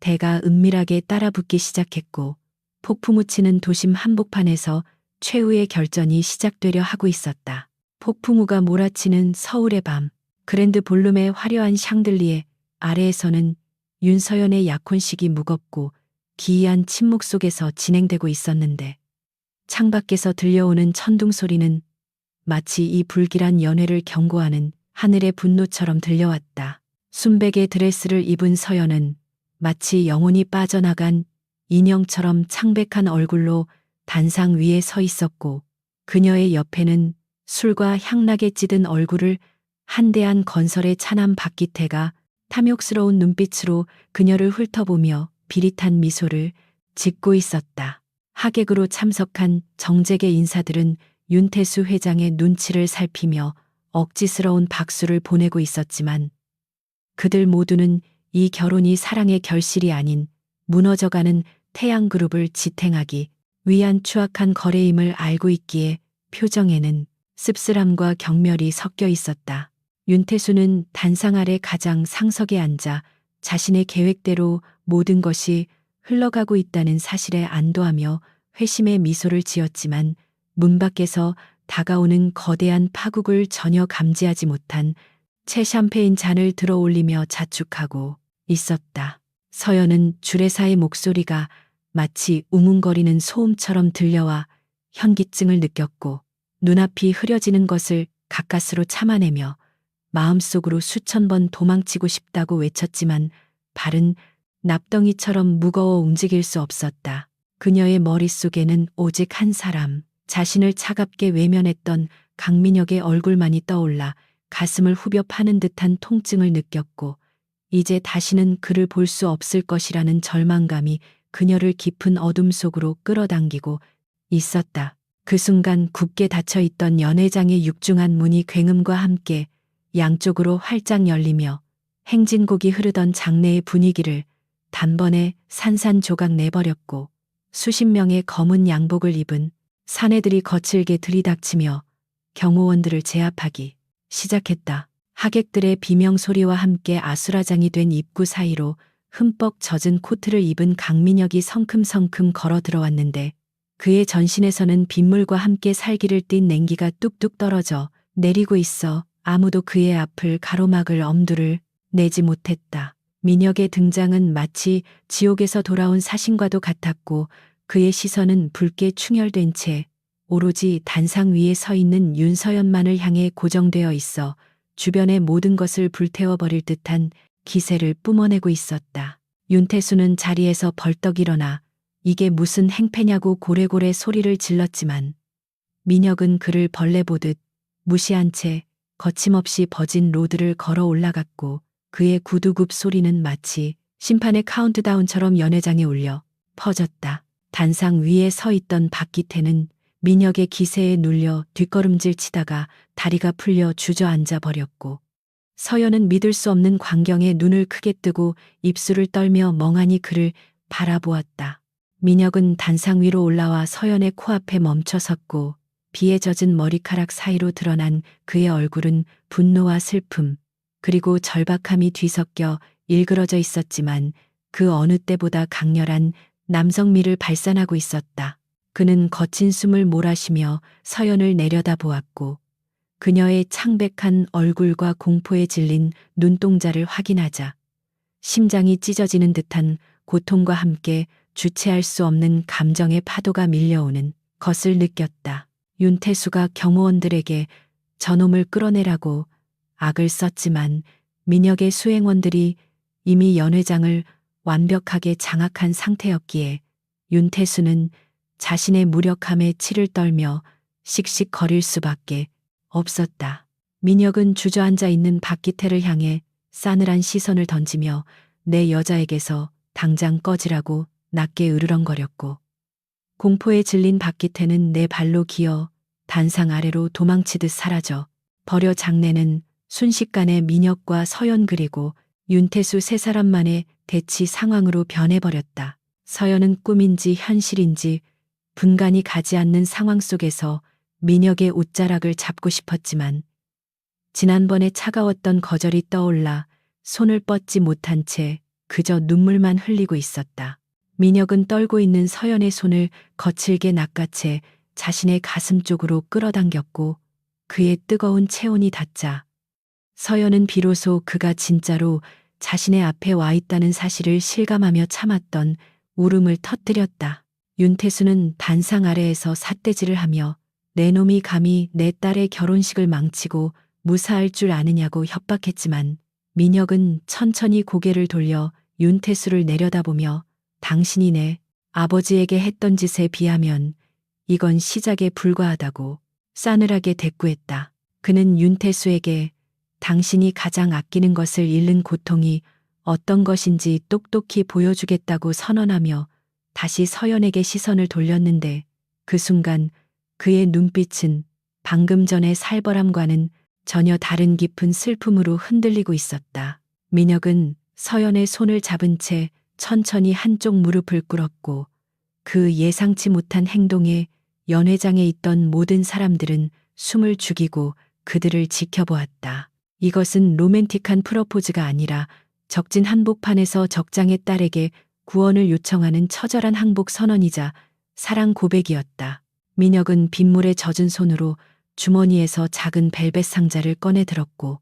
대가 은밀하게 따라붙기 시작했고 폭풍우 치는 도심 한복판에서 최후의 결전이 시작되려 하고 있었다. 폭풍우가 몰아치는 서울의 밤, 그랜드 볼룸의 화려한 샹들리에 아래에서는 윤서연의 약혼식이 무겁고 기이한 침묵 속에서 진행되고 있었는데 창밖에서 들려오는 천둥 소리는 마치 이 불길한 연회를 경고하는 하늘의 분노처럼 들려왔다. 순백의 드레스를 입은 서연은 마치 영혼이 빠져나간 인형처럼 창백한 얼굴로 단상 위에 서 있었고 그녀의 옆에는 술과 향락에 찌든 얼굴을 한대한 건설의 차남 박기태가 탐욕스러운 눈빛으로 그녀를 훑어보며 비릿한 미소를 짓고 있었다. 하객으로 참석한 정재계 인사들은 윤태수 회장의 눈치를 살피며 억지스러운 박수를 보내고 있었지만 그들 모두는 이 결혼이 사랑의 결실이 아닌 무너져가는 태양그룹을 지탱하기 위한 추악한 거래임을 알고 있기에 표정에는 씁쓸함과 경멸이 섞여 있었다. 윤태수는 단상 아래 가장 상석에 앉아 자신의 계획대로 모든 것이 흘러가고 있다는 사실에 안도하며 회심의 미소를 지었지만 문 밖에서 다가오는 거대한 파국을 전혀 감지하지 못한 채 샴페인 잔을 들어 올리며 자축하고 있었다. 서연은 주례사의 목소리가 마치 우문거리는 소음처럼 들려와 현기증을 느꼈고 눈앞이 흐려지는 것을 가까스로 참아내며 마음속으로 수천 번 도망치고 싶다고 외쳤지만 발은 납덩이처럼 무거워 움직일 수 없었다. 그녀의 머릿속에는 오직 한 사람, 자신을 차갑게 외면했던 강민혁의 얼굴만이 떠올라 가슴을 후벼 파는 듯한 통증을 느꼈고 이제 다시는 그를 볼 수 없을 것이라는 절망감이 그녀를 깊은 어둠 속으로 끌어당기고 있었다. 그 순간 굳게 닫혀있던 연회장의 육중한 문이 굉음과 함께 양쪽으로 활짝 열리며 행진곡이 흐르던 장내의 분위기를 단번에 산산조각 내버렸고 수십 명의 검은 양복을 입은 사내들이 거칠게 들이닥치며 경호원들을 제압하기 시작했다. 하객들의 비명소리와 함께 아수라장이 된 입구 사이로 흠뻑 젖은 코트를 입은 강민혁이 성큼성큼 걸어 들어왔는데 그의 전신에서는 빗물과 함께 살기를 띤 냉기가 뚝뚝 떨어져 내리고 있어 아무도 그의 앞을 가로막을 엄두를 내지 못했다. 민혁의 등장은 마치 지옥에서 돌아온 사신과도 같았고 그의 시선은 붉게 충혈된 채 오로지 단상 위에 서 있는 윤서연만을 향해 고정되어 있어 주변의 모든 것을 불태워버릴 듯한 기세를 뿜어내고 있었다. 윤태수는 자리에서 벌떡 일어나 이게 무슨 행패냐고 고래고래 소리를 질렀지만 민혁은 그를 벌레 보듯 무시한 채 거침없이 버진 로드를 걸어 올라갔고 그의 구두굽 소리는 마치 심판의 카운트다운처럼 연회장에 울려 퍼졌다. 단상 위에 서 있던 박기태는 민혁의 기세에 눌려 뒷걸음질 치다가 다리가 풀려 주저앉아 버렸고 서연은 믿을 수 없는 광경에 눈을 크게 뜨고 입술을 떨며 멍하니 그를 바라보았다. 민혁은 단상 위로 올라와 서연의 코앞에 멈춰 섰고 비에 젖은 머리카락 사이로 드러난 그의 얼굴은 분노와 슬픔 그리고 절박함이 뒤섞여 일그러져 있었지만 그 어느 때보다 강렬한 남성미를 발산하고 있었다. 그는 거친 숨을 몰아쉬며 서연을 내려다보았고 그녀의 창백한 얼굴과 공포에 질린 눈동자를 확인하자 심장이 찢어지는 듯한 고통과 함께 주체할 수 없는 감정의 파도가 밀려오는 것을 느꼈다. 윤태수가 경호원들에게 저놈을 끌어내라고 악을 썼지만 민혁의 수행원들이 이미 연회장을 완벽하게 장악한 상태였기에 윤태수는 자신의 무력함에 치를 떨며 씩씩거릴 수밖에 없었다. 민혁은 주저앉아 있는 박기태를 향해 싸늘한 시선을 던지며 내 여자에게서 당장 꺼지라고 낮게 으르렁거렸고 공포에 질린 박기태는 내 발로 기어 단상 아래로 도망치듯 사라져 버려 장내는 순식간에 민혁과 서연 그리고 윤태수 세 사람만의 대치 상황으로 변해버렸다. 서연은 꿈인지 현실인지 분간이 가지 않는 상황 속에서 민혁의 옷자락을 잡고 싶었지만 지난번에 차가웠던 거절이 떠올라 손을 뻗지 못한 채 그저 눈물만 흘리고 있었다. 민혁은 떨고 있는 서연의 손을 거칠게 낚아채 자신의 가슴 쪽으로 끌어당겼고 그의 뜨거운 체온이 닿자 서연은 비로소 그가 진짜로 자신의 앞에 와 있다는 사실을 실감하며 참았던 울음을 터뜨렸다. 윤태수는 단상 아래에서 삿대질을 하며 내 놈이 감히 내 딸의 결혼식을 망치고 무사할 줄 아느냐고 협박했지만 민혁은 천천히 고개를 돌려 윤태수를 내려다보며 당신이 내 아버지에게 했던 짓에 비하면 이건 시작에 불과하다고 싸늘하게 대꾸했다. 그는 윤태수에게 당신이 가장 아끼는 것을 잃는 고통이 어떤 것인지 똑똑히 보여주겠다고 선언하며 다시 서연에게 시선을 돌렸는데 그 순간 그의 눈빛은 방금 전의 살벌함과는 전혀 다른 깊은 슬픔으로 흔들리고 있었다. 민혁은 서연의 손을 잡은 채 천천히 한쪽 무릎을 꿇었고 그 예상치 못한 행동에 연회장에 있던 모든 사람들은 숨을 죽이고 그들을 지켜보았다. 이것은 로맨틱한 프러포즈가 아니라 적진 한복판에서 적장의 딸에게 구원을 요청하는 처절한 항복 선언이자 사랑 고백이었다. 민혁은 빗물에 젖은 손으로 주머니에서 작은 벨벳 상자를 꺼내 들었고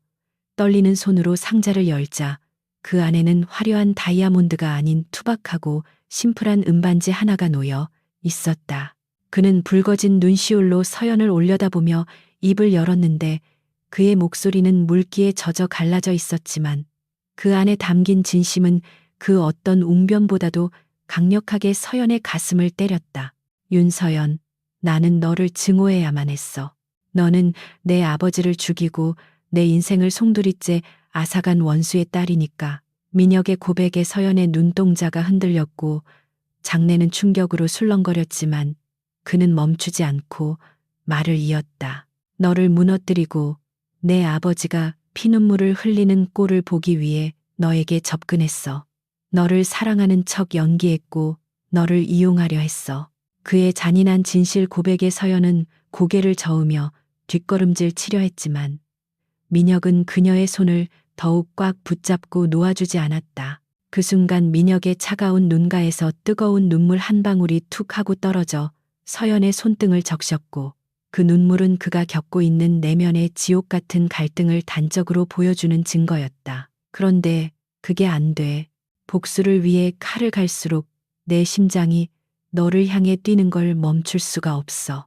떨리는 손으로 상자를 열자 그 안에는 화려한 다이아몬드가 아닌 투박하고 심플한 은반지 하나가 놓여 있었다. 그는 붉어진 눈시울로 서연을 올려다보며 입을 열었는데 그의 목소리는 물기에 젖어 갈라져 있었지만 그 안에 담긴 진심은 그 어떤 웅변보다도 강력하게 서연의 가슴을 때렸다. 윤서연, 나는 너를 증오해야만 했어. 너는 내 아버지를 죽이고 내 인생을 송두리째 앗아간 원수의 딸이니까. 민혁의 고백에 서연의 눈동자가 흔들렸고 장내는 충격으로 술렁거렸지만 그는 멈추지 않고 말을 이었다. 너를 무너뜨리고 내 아버지가 피눈물을 흘리는 꼴을 보기 위해 너에게 접근했어. 너를 사랑하는 척 연기했고 너를 이용하려 했어. 그의 잔인한 진실 고백에 서연은 고개를 저으며 뒷걸음질 치려 했지만 민혁은 그녀의 손을 더욱 꽉 붙잡고 놓아주지 않았다. 그 순간 민혁의 차가운 눈가에서 뜨거운 눈물 한 방울이 툭 하고 떨어져 서연의 손등을 적셨고 그 눈물은 그가 겪고 있는 내면의 지옥 같은 갈등을 단적으로 보여주는 증거였다. 그런데 그게 안 돼. 복수를 위해 칼을 갈수록 내 심장이 너를 향해 뛰는 걸 멈출 수가 없어.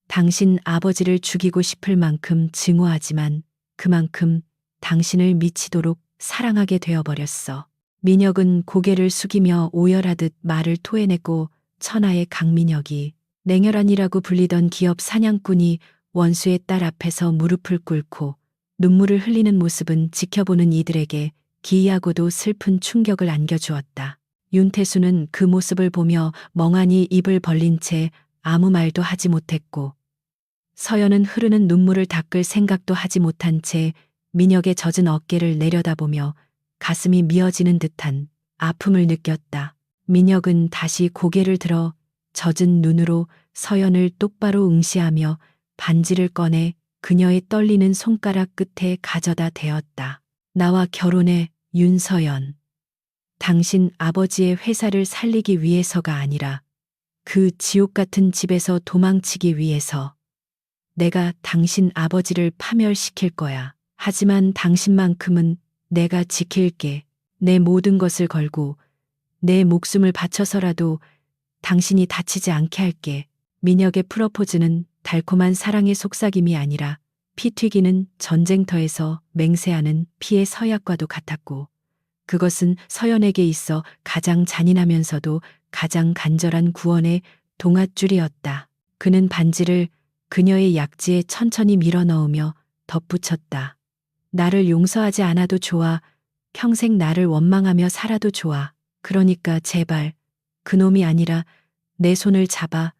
당신 아버지를 죽이고 싶을 만큼 증오하지만 그만큼 당신을 미치도록 사랑하게 되어버렸어. 민혁은 고개를 숙이며 오열하듯 말을 토해내고 천하의 강민혁이 냉혈한이라고 불리던 기업 사냥꾼이 원수의 딸 앞에서 무릎을 꿇고 눈물을 흘리는 모습은 지켜보는 이들에게 기이하고도 슬픈 충격을 안겨주었다. 윤태수는 그 모습을 보며 멍하니 입을 벌린 채 아무 말도 하지 못했고 서연은 흐르는 눈물을 닦을 생각도 하지 못한 채 민혁의 젖은 어깨를 내려다보며 가슴이 미어지는 듯한 아픔을 느꼈다. 민혁은 다시 고개를 들어 젖은 눈으로 서연을 똑바로 응시하며 반지를 꺼내 그녀의 떨리는 손가락 끝에 가져다 대었다. 나와 결혼해, 윤서연. 당신 아버지의 회사를 살리기 위해서가 아니라 그 지옥 같은 집에서 도망치기 위해서 내가 당신 아버지를 파멸시킬 거야. 하지만 당신만큼은 내가 지킬게. 내 모든 것을 걸고 내 목숨을 바쳐서라도 당신이 다치지 않게 할게. 민혁의 프러포즈는 달콤한 사랑의 속삭임이 아니라 피 튀기는 전쟁터에서 맹세하는 피의 서약과도 같았고 그것은 서연에게 있어 가장 잔인하면서도 가장 간절한 구원의 동아줄이었다. 그는 반지를 그녀의 약지에 천천히 밀어넣으며 덧붙였다. 나를 용서하지 않아도 좋아. 평생 나를 원망하며 살아도 좋아. 그러니까 제발 그놈이 아니라 내 손을 잡아.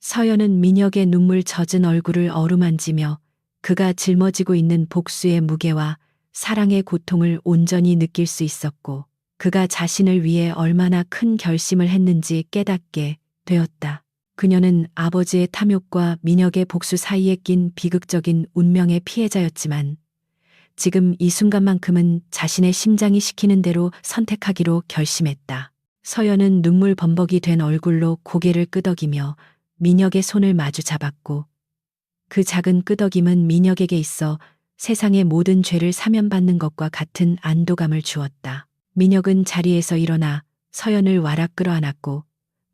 서연은 민혁의 눈물 젖은 얼굴을 어루만지며 그가 짊어지고 있는 복수의 무게와 사랑의 고통을 온전히 느낄 수 있었고 그가 자신을 위해 얼마나 큰 결심을 했는지 깨닫게 되었다. 그녀는 아버지의 탐욕과 민혁의 복수 사이에 낀 비극적인 운명의 피해자였지만 지금 이 순간만큼은 자신의 심장이 시키는 대로 선택하기로 결심했다. 서연은 눈물 범벅이 된 얼굴로 고개를 끄덕이며 민혁의 손을 마주 잡았고 그 작은 끄덕임은 민혁에게 있어 세상의 모든 죄를 사면받는 것과 같은 안도감을 주었다. 민혁은 자리에서 일어나 서연을 와락 끌어안았고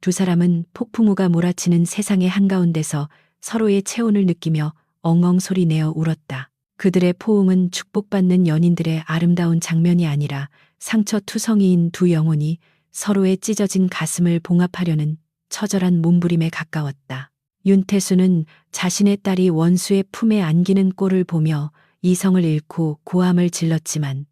두 사람은 폭풍우가 몰아치는 세상의 한가운데서 서로의 체온을 느끼며 엉엉 소리내어 울었다. 그들의 포옹은 축복받는 연인들의 아름다운 장면이 아니라 상처투성이인 두 영혼이 서로의 찢어진 가슴을 봉합하려는 처절한 몸부림에 가까웠다. 윤태수는 자신의 딸이 원수의 품에 안기는 꼴을 보며 이성을 잃고 고함을 질렀지만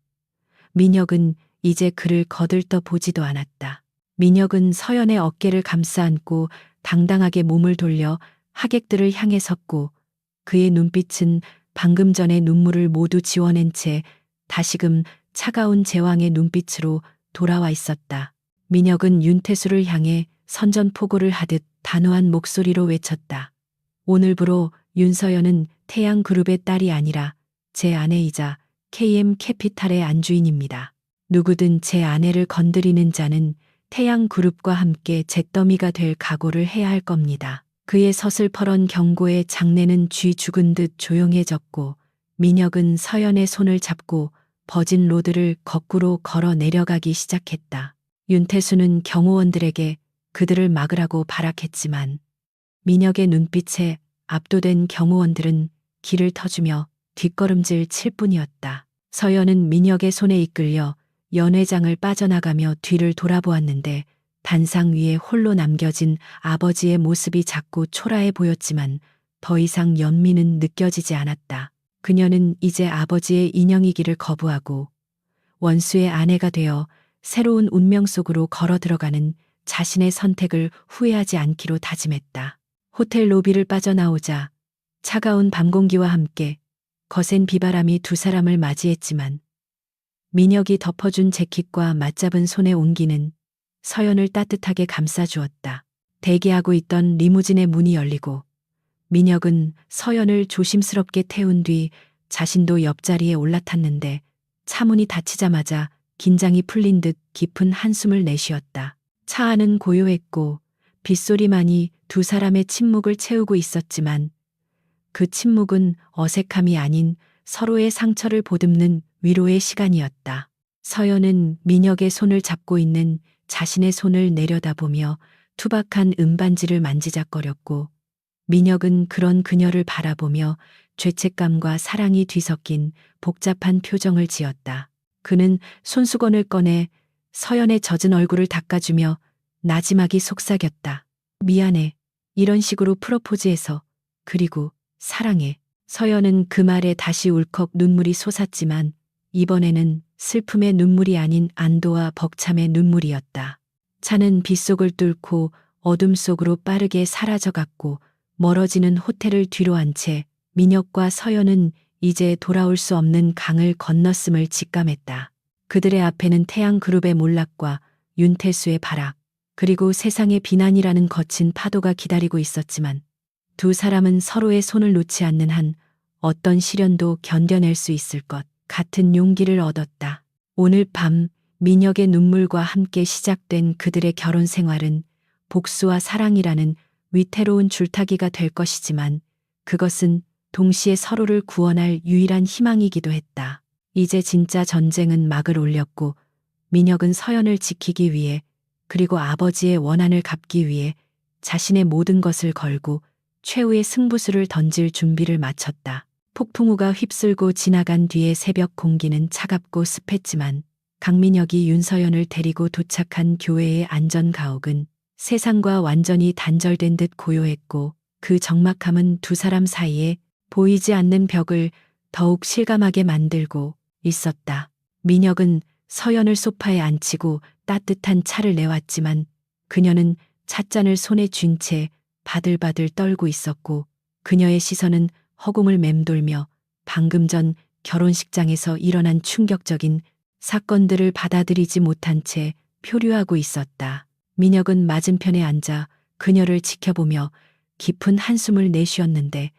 민혁은 이제 그를 거들떠 보지도 않았다. 민혁은 서연의 어깨를 감싸 안고 당당하게 몸을 돌려 하객들을 향해 섰고 그의 눈빛은 방금 전의 눈물을 모두 지워낸 채 다시금 차가운 제왕의 눈빛으로 돌아와 있었다. 민혁은 윤태수를 향해 선전포고를 하듯 단호한 목소리로 외쳤다. 오늘부로 윤서연은 태양그룹의 딸이 아니라 제 아내이자 KM캐피탈의 안주인입니다. 누구든 제 아내를 건드리는 자는 태양그룹과 함께 잿더미가 될 각오를 해야 할 겁니다. 그의 서슬퍼런 경고에 장내는 쥐 죽은 듯 조용해졌고 민혁은 서연의 손을 잡고 버진 로드를 거꾸로 걸어 내려가기 시작했다. 윤태수는 경호원들에게 그들을 막으라고 발악했지만 민혁의 눈빛에 압도된 경호원들은 길을 터주며 뒷걸음질 칠 뿐이었다. 서연은 민혁의 손에 이끌려 연회장을 빠져나가며 뒤를 돌아보았는데 단상 위에 홀로 남겨진 아버지의 모습이 자꾸 초라해 보였지만 더 이상 연민은 느껴지지 않았다. 그녀는 이제 아버지의 인형이기를 거부하고 원수의 아내가 되어 새로운 운명 속으로 걸어 들어가는 자신의 선택을 후회하지 않기로 다짐했다. 호텔 로비를 빠져나오자 차가운 밤 공기와 함께 거센 비바람이 두 사람을 맞이했지만 민혁이 덮어준 재킷과 맞잡은 손의 온기는 서연을 따뜻하게 감싸주었다. 대기하고 있던 리무진의 문이 열리고 민혁은 서연을 조심스럽게 태운 뒤 자신도 옆자리에 올라탔는데 차문이 닫히자마자 긴장이 풀린 듯 깊은 한숨을 내쉬었다. 차 안은 고요했고 빗소리만이 두 사람의 침묵을 채우고 있었지만 그 침묵은 어색함이 아닌 서로의 상처를 보듬는 위로의 시간이었다. 서연은 민혁의 손을 잡고 있는 자신의 손을 내려다보며 투박한 은반지를 만지작거렸고 민혁은 그런 그녀를 바라보며 죄책감과 사랑이 뒤섞인 복잡한 표정을 지었다. 그는 손수건을 꺼내 서연의 젖은 얼굴을 닦아주며 나지막이 속삭였다. 미안해. 이런 식으로 프로포즈해서. 그리고 사랑해. 서연은 그 말에 다시 울컥 눈물이 솟았지만 이번에는 슬픔의 눈물이 아닌 안도와 벅참의 눈물이었다. 차는 빗속을 뚫고 어둠 속으로 빠르게 사라져갔고 멀어지는 호텔을 뒤로 한 채 민혁과 서연은 이제 돌아올 수 없는 강을 건넜음을 직감했다. 그들의 앞에는 태양그룹의 몰락과 윤태수의 발악, 그리고 세상의 비난이라는 거친 파도가 기다리고 있었지만 두 사람은 서로의 손을 놓지 않는 한 어떤 시련도 견뎌낼 수 있을 것 같은 용기를 얻었다. 오늘 밤 민혁의 눈물과 함께 시작된 그들의 결혼 생활은 복수와 사랑이라는 위태로운 줄타기가 될 것이지만 그것은 동시에 서로를 구원할 유일한 희망이기도 했다. 이제 진짜 전쟁은 막을 올렸고 민혁은 서연을 지키기 위해 그리고 아버지의 원한을 갚기 위해 자신의 모든 것을 걸고 최후의 승부수를 던질 준비를 마쳤다. 폭풍우가 휩쓸고 지나간 뒤에 새벽 공기는 차갑고 습했지만 강민혁이 윤서연을 데리고 도착한 교회의 안전가옥은 세상과 완전히 단절된 듯 고요했고 그 적막함은 두 사람 사이에 보이지 않는 벽을 더욱 실감하게 만들고 있었다. 민혁은 서연을 소파에 앉히고 따뜻한 차를 내왔지만 그녀는 찻잔을 손에 쥔 채 바들바들 떨고 있었고 그녀의 시선은 허공을 맴돌며 방금 전 결혼식장에서 일어난 충격적인 사건들을 받아들이지 못한 채 표류하고 있었다. 민혁은 맞은편에 앉아 그녀를 지켜보며 깊은 한숨을 내쉬었는데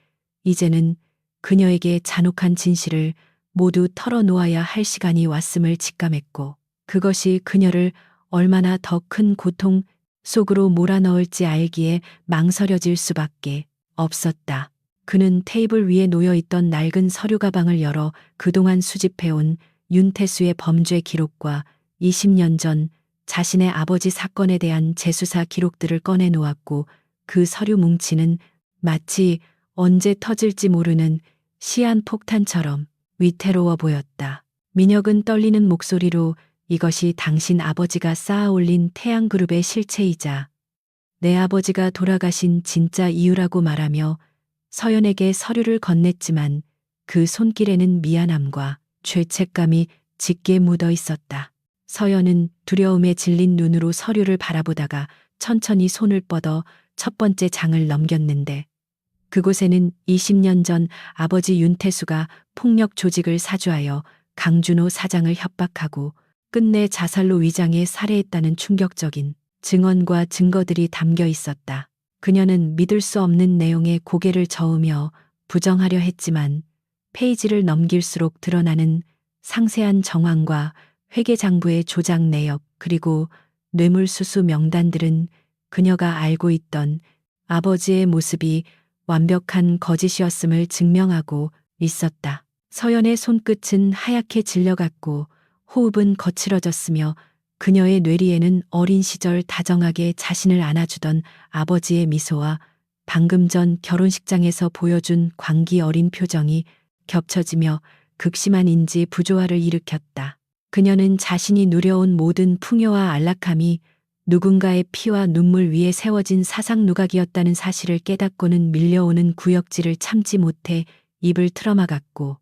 이제는 그녀에게 잔혹한 진실을 모두 털어놓아야 할 시간이 왔음을 직감했고 그것이 그녀를 얼마나 더 큰 고통 속으로 몰아넣을지 알기에 망설여질 수밖에 없었다. 그는 테이블 위에 놓여있던 낡은 서류 가방을 열어 그동안 수집해온 윤태수의 범죄 기록과 20년 전 자신의 아버지 사건에 대한 재수사 기록들을 꺼내 놓았고 그 서류 뭉치는 마치 언제 터질지 모르는 시한 폭탄처럼 위태로워 보였다. 민혁은 떨리는 목소리로 이것이 당신 아버지가 쌓아 올린 태양그룹의 실체이자 내 아버지가 돌아가신 진짜 이유라고 말하며 서연에게 서류를 건넸지만 그 손길에는 미안함과 죄책감이 짙게 묻어 있었다. 서연은 두려움에 질린 눈으로 서류를 바라보다가 천천히 손을 뻗어 첫 번째 장을 넘겼는데 그곳에는 20년 전 아버지 윤태수가 폭력 조직을 사주하여 강준호 사장을 협박하고 끝내 자살로 위장해 살해했다는 충격적인 증언과 증거들이 담겨 있었다. 그녀는 믿을 수 없는 내용에 고개를 저으며 부정하려 했지만 페이지를 넘길수록 드러나는 상세한 정황과 회계장부의 조작 내역 그리고 뇌물수수 명단들은 그녀가 알고 있던 아버지의 모습이 완벽한 거짓이었음을 증명하고 있었다. 서연의 손끝은 하얗게 질려갔고 호흡은 거칠어졌으며 그녀의 뇌리에는 어린 시절 다정하게 자신을 안아주던 아버지의 미소와 방금 전 결혼식장에서 보여준 광기 어린 표정이 겹쳐지며 극심한 인지 부조화를 일으켰다. 그녀는 자신이 누려온 모든 풍요와 안락함이 누군가의 피와 눈물 위에 세워진 사상 누각이었다는 사실을 깨닫고는 밀려오는 구역질을 참지 못해 입을 틀어막았고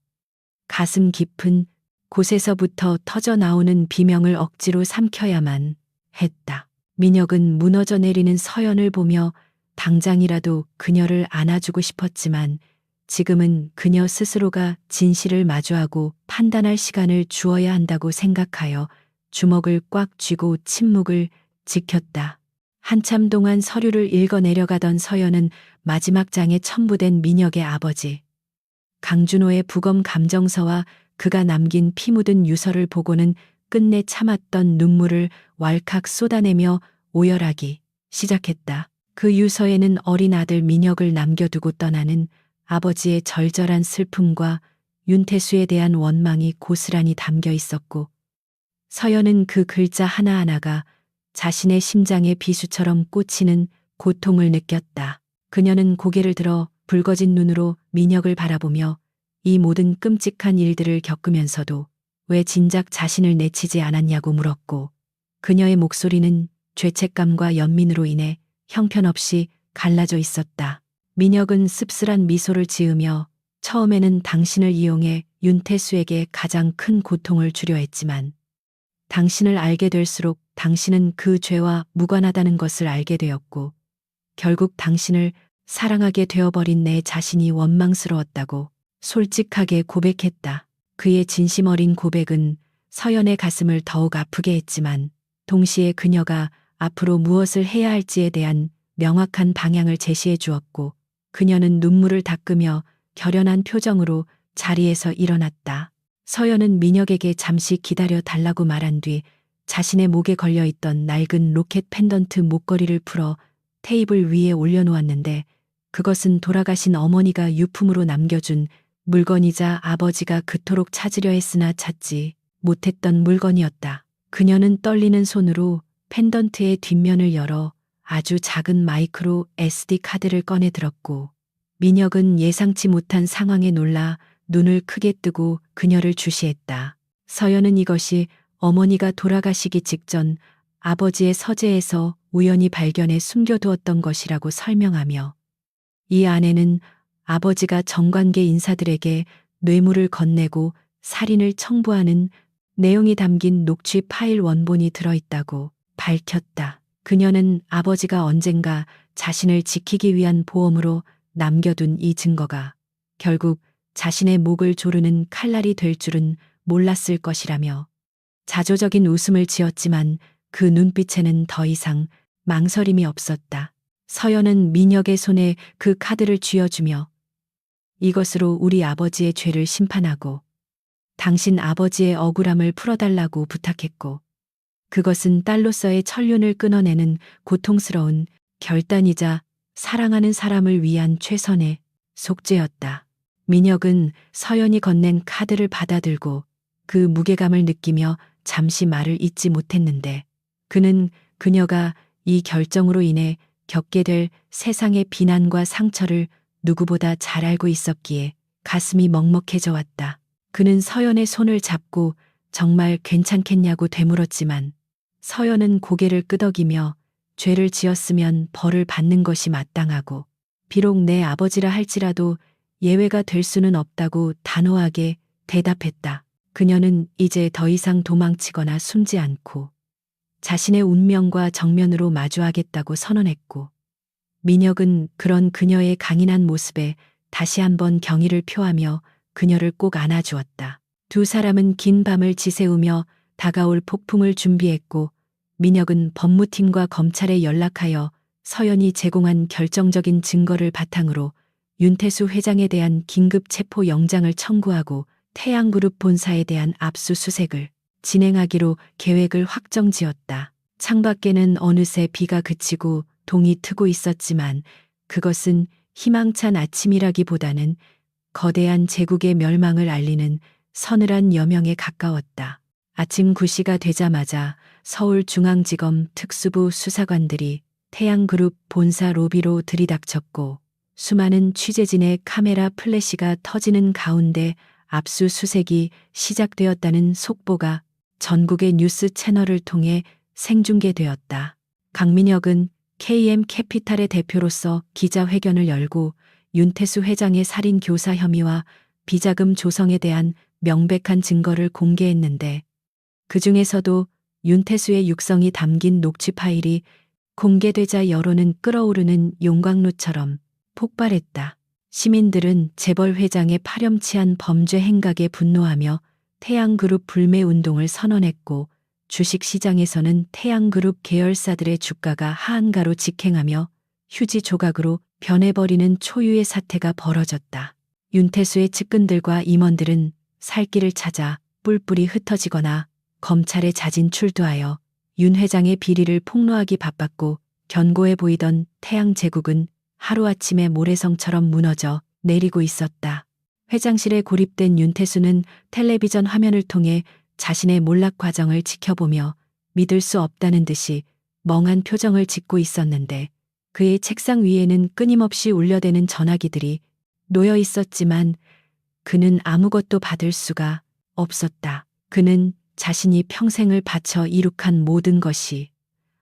가슴 깊은 곳에서부터 터져 나오는 비명을 억지로 삼켜야만 했다. 민혁은 무너져 내리는 서연을 보며 당장이라도 그녀를 안아주고 싶었지만 지금은 그녀 스스로가 진실을 마주하고 판단할 시간을 주어야 한다고 생각하여 주먹을 꽉 쥐고 침묵을 지켰다. 한참 동안 서류를 읽어 내려가던 서연은 마지막 장에 첨부된 민혁의 아버지 강준호의 부검 감정서와 그가 남긴 피 묻은 유서를 보고는 끝내 참았던 눈물을 왈칵 쏟아내며 오열하기 시작했다. 그 유서에는 어린 아들 민혁을 남겨두고 떠나는 아버지의 절절한 슬픔과 윤태수에 대한 원망이 고스란히 담겨 있었고 서연은 그 글자 하나하나가 자신의 심장에 비수처럼 꽂히는 고통을 느꼈다. 그녀는 고개를 들어 붉어진 눈으로 민혁을 바라보며 이 모든 끔찍한 일들을 겪으면서도 왜 진작 자신을 내치지 않았냐고 물었고 그녀의 목소리는 죄책감과 연민으로 인해 형편없이 갈라져 있었다. 민혁은 씁쓸한 미소를 지으며 처음에는 당신을 이용해 윤태수에게 가장 큰 고통을 주려 했지만 당신을 알게 될수록 당신은 그 죄와 무관하다는 것을 알게 되었고 결국 당신을 사랑하게 되어버린 내 자신이 원망스러웠다고 솔직하게 고백했다. 그의 진심 어린 고백은 서연의 가슴을 더욱 아프게 했지만 동시에 그녀가 앞으로 무엇을 해야 할지에 대한 명확한 방향을 제시해 주었고 그녀는 눈물을 닦으며 결연한 표정으로 자리에서 일어났다. 서연은 민혁에게 잠시 기다려 달라고 말한 뒤 자신의 목에 걸려있던 낡은 로켓 펜던트 목걸이를 풀어 테이블 위에 올려놓았는데 그것은 돌아가신 어머니가 유품으로 남겨준 물건이자 아버지가 그토록 찾으려 했으나 찾지 못했던 물건이었다. 그녀는 떨리는 손으로 펜던트의 뒷면을 열어 아주 작은 마이크로 SD 카드를 꺼내 들었고 민혁은 예상치 못한 상황에 놀라 눈을 크게 뜨고 그녀를 주시했다. 서연은 이것이 어머니가 돌아가시기 직전 아버지의 서재에서 우연히 발견해 숨겨두었던 것이라고 설명하며 이 안에는 아버지가 정관계 인사들에게 뇌물을 건네고 살인을 청부하는 내용이 담긴 녹취 파일 원본이 들어있다고 밝혔다. 그녀는 아버지가 언젠가 자신을 지키기 위한 보험으로 남겨둔 이 증거가 결국 자신의 목을 조르는 칼날이 될 줄은 몰랐을 것이라며 자조적인 웃음을 지었지만 그 눈빛에는 더 이상 망설임이 없었다. 서연은 민혁의 손에 그 카드를 쥐어주며 이것으로 우리 아버지의 죄를 심판하고 당신 아버지의 억울함을 풀어달라고 부탁했고 그것은 딸로서의 천륜을 끊어내는 고통스러운 결단이자 사랑하는 사람을 위한 최선의 속죄였다. 민혁은 서연이 건넨 카드를 받아들고 그 무게감을 느끼며 잠시 말을 잇지 못했는데 그는 그녀가 이 결정으로 인해 겪게 될 세상의 비난과 상처를 누구보다 잘 알고 있었기에 가슴이 먹먹해져 왔다. 그는 서연의 손을 잡고 정말 괜찮겠냐고 되물었지만 서연은 고개를 끄덕이며 죄를 지었으면 벌을 받는 것이 마땅하고 비록 내 아버지라 할지라도 예외가 될 수는 없다고 단호하게 대답했다. 그녀는 이제 더 이상 도망치거나 숨지 않고 자신의 운명과 정면으로 마주하겠다고 선언했고 민혁은 그런 그녀의 강인한 모습에 다시 한번 경의를 표하며 그녀를 꼭 안아주었다. 두 사람은 긴 밤을 지새우며 다가올 폭풍을 준비했고 민혁은 법무팀과 검찰에 연락하여 서연이 제공한 결정적인 증거를 바탕으로 윤태수 회장에 대한 긴급 체포 영장을 청구하고 태양그룹 본사에 대한 압수수색을 진행하기로 계획을 확정지었다. 창밖에는 어느새 비가 그치고 동이 트고 있었지만 그것은 희망찬 아침이라기보다는 거대한 제국의 멸망을 알리는 서늘한 여명에 가까웠다. 아침 9시가 되자마자 서울중앙지검 특수부 수사관들이 태양그룹 본사 로비로 들이닥쳤고 수많은 취재진의 카메라 플래시가 터지는 가운데 압수수색이 시작되었다는 속보가 전국의 뉴스 채널을 통해 생중계되었다. 강민혁은 KM캐피탈의 대표로서 기자회견을 열고 윤태수 회장의 살인 교사 혐의와 비자금 조성에 대한 명백한 증거를 공개했는데 그 중에서도 윤태수의 육성이 담긴 녹취 파일이 공개되자 여론은 끓어오르는 용광로처럼 폭발했다. 시민들은 재벌 회장의 파렴치한 범죄 행각에 분노하며 태양그룹 불매 운동을 선언했고 주식시장에서는 태양그룹 계열사들의 주가가 하한가로 직행하며 휴지 조각으로 변해버리는 초유의 사태가 벌어졌다. 윤태수의 측근들과 임원들은 살 길을 찾아 뿔뿔이 흩어지거나 검찰에 자진 출두하여 윤 회장의 비리를 폭로하기 바빴고 견고해 보이던 태양제국은 하루아침에 모래성처럼 무너져 내리고 있었다. 회장실에 고립된 윤태수는 텔레비전 화면을 통해 자신의 몰락 과정을 지켜보며 믿을 수 없다는 듯이 멍한 표정을 짓고 있었는데 그의 책상 위에는 끊임없이 울려대는 전화기들이 놓여 있었지만 그는 아무것도 받을 수가 없었다. 그는 자신이 평생을 바쳐 이룩한 모든 것이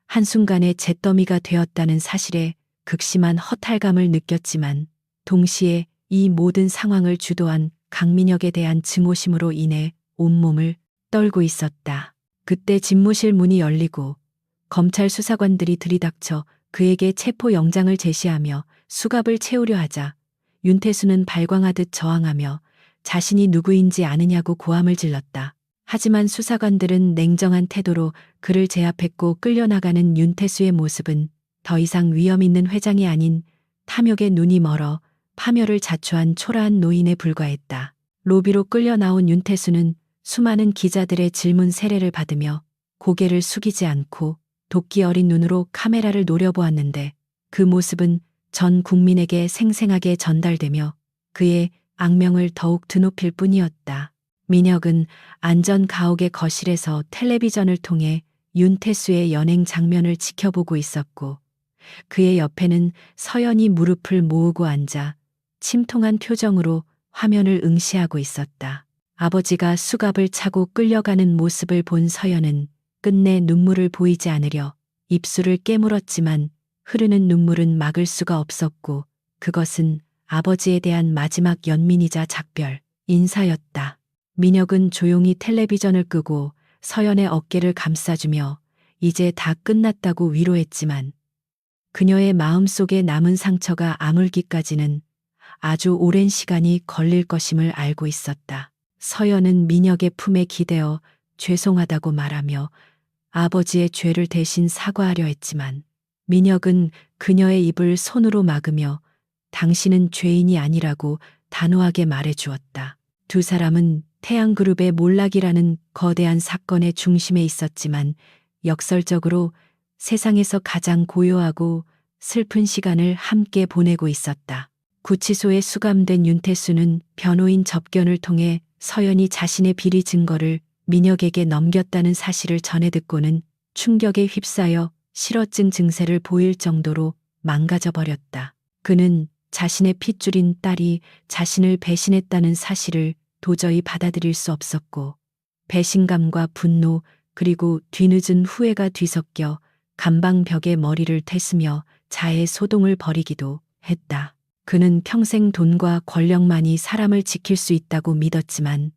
한순간에 잿더미가 되었다는 사실에 극심한 허탈감을 느꼈지만 동시에 이 모든 상황을 주도한 강민혁에 대한 증오심으로 인해 온몸을 떨고 있었다. 그때 집무실 문이 열리고 검찰 수사관들이 들이닥쳐 그에게 체포 영장을 제시하며 수갑을 채우려 하자 윤태수는 발광하듯 저항하며 자신이 누구인지 아느냐고 고함을 질렀다. 하지만 수사관들은 냉정한 태도로 그를 제압했고 끌려나가는 윤태수의 모습은 더 이상 위험 있는 회장이 아닌 탐욕에 눈이 멀어 파멸을 자초한 초라한 노인에 불과했다. 로비로 끌려 나온 윤태수는 수많은 기자들의 질문 세례를 받으며 고개를 숙이지 않고 도끼 어린 눈으로 카메라를 노려보았는데 그 모습은 전 국민에게 생생하게 전달되며 그의 악명을 더욱 드높일 뿐이었다. 민혁은 안전 가옥의 거실에서 텔레비전을 통해 윤태수의 연행 장면을 지켜보고 있었고 그의 옆에는 서연이 무릎을 모으고 앉아 침통한 표정으로 화면을 응시하고 있었다. 아버지가 수갑을 차고 끌려가는 모습을 본 서연은 끝내 눈물을 보이지 않으려 입술을 깨물었지만 흐르는 눈물은 막을 수가 없었고 그것은 아버지에 대한 마지막 연민이자 작별 인사였다. 민혁은 조용히 텔레비전을 끄고 서연의 어깨를 감싸주며 이제 다 끝났다고 위로했지만 그녀의 마음속에 남은 상처가 아물기까지는 아주 오랜 시간이 걸릴 것임을 알고 있었다. 서연은 민혁의 품에 기대어 죄송하다고 말하며 아버지의 죄를 대신 사과하려 했지만 민혁은 그녀의 입을 손으로 막으며 당신은 죄인이 아니라고 단호하게 말해 주었다. 두 사람은 태양그룹의 몰락이라는 거대한 사건의 중심에 있었지만 역설적으로 세상에서 가장 고요하고 슬픈 시간을 함께 보내고 있었다. 구치소에 수감된 윤태수는 변호인 접견을 통해 서연이 자신의 비리 증거를 민혁에게 넘겼다는 사실을 전해 듣고는 충격에 휩싸여 실어증 증세를 보일 정도로 망가져 버렸다. 그는 자신의 핏줄인 딸이 자신을 배신했다는 사실을 도저히 받아들일 수 없었고 배신감과 분노 그리고 뒤늦은 후회가 뒤섞여 감방벽에 머리를 댔으며 자해 소동을 벌이기도 했다. 그는 평생 돈과 권력만이 사람을 지킬 수 있다고 믿었지만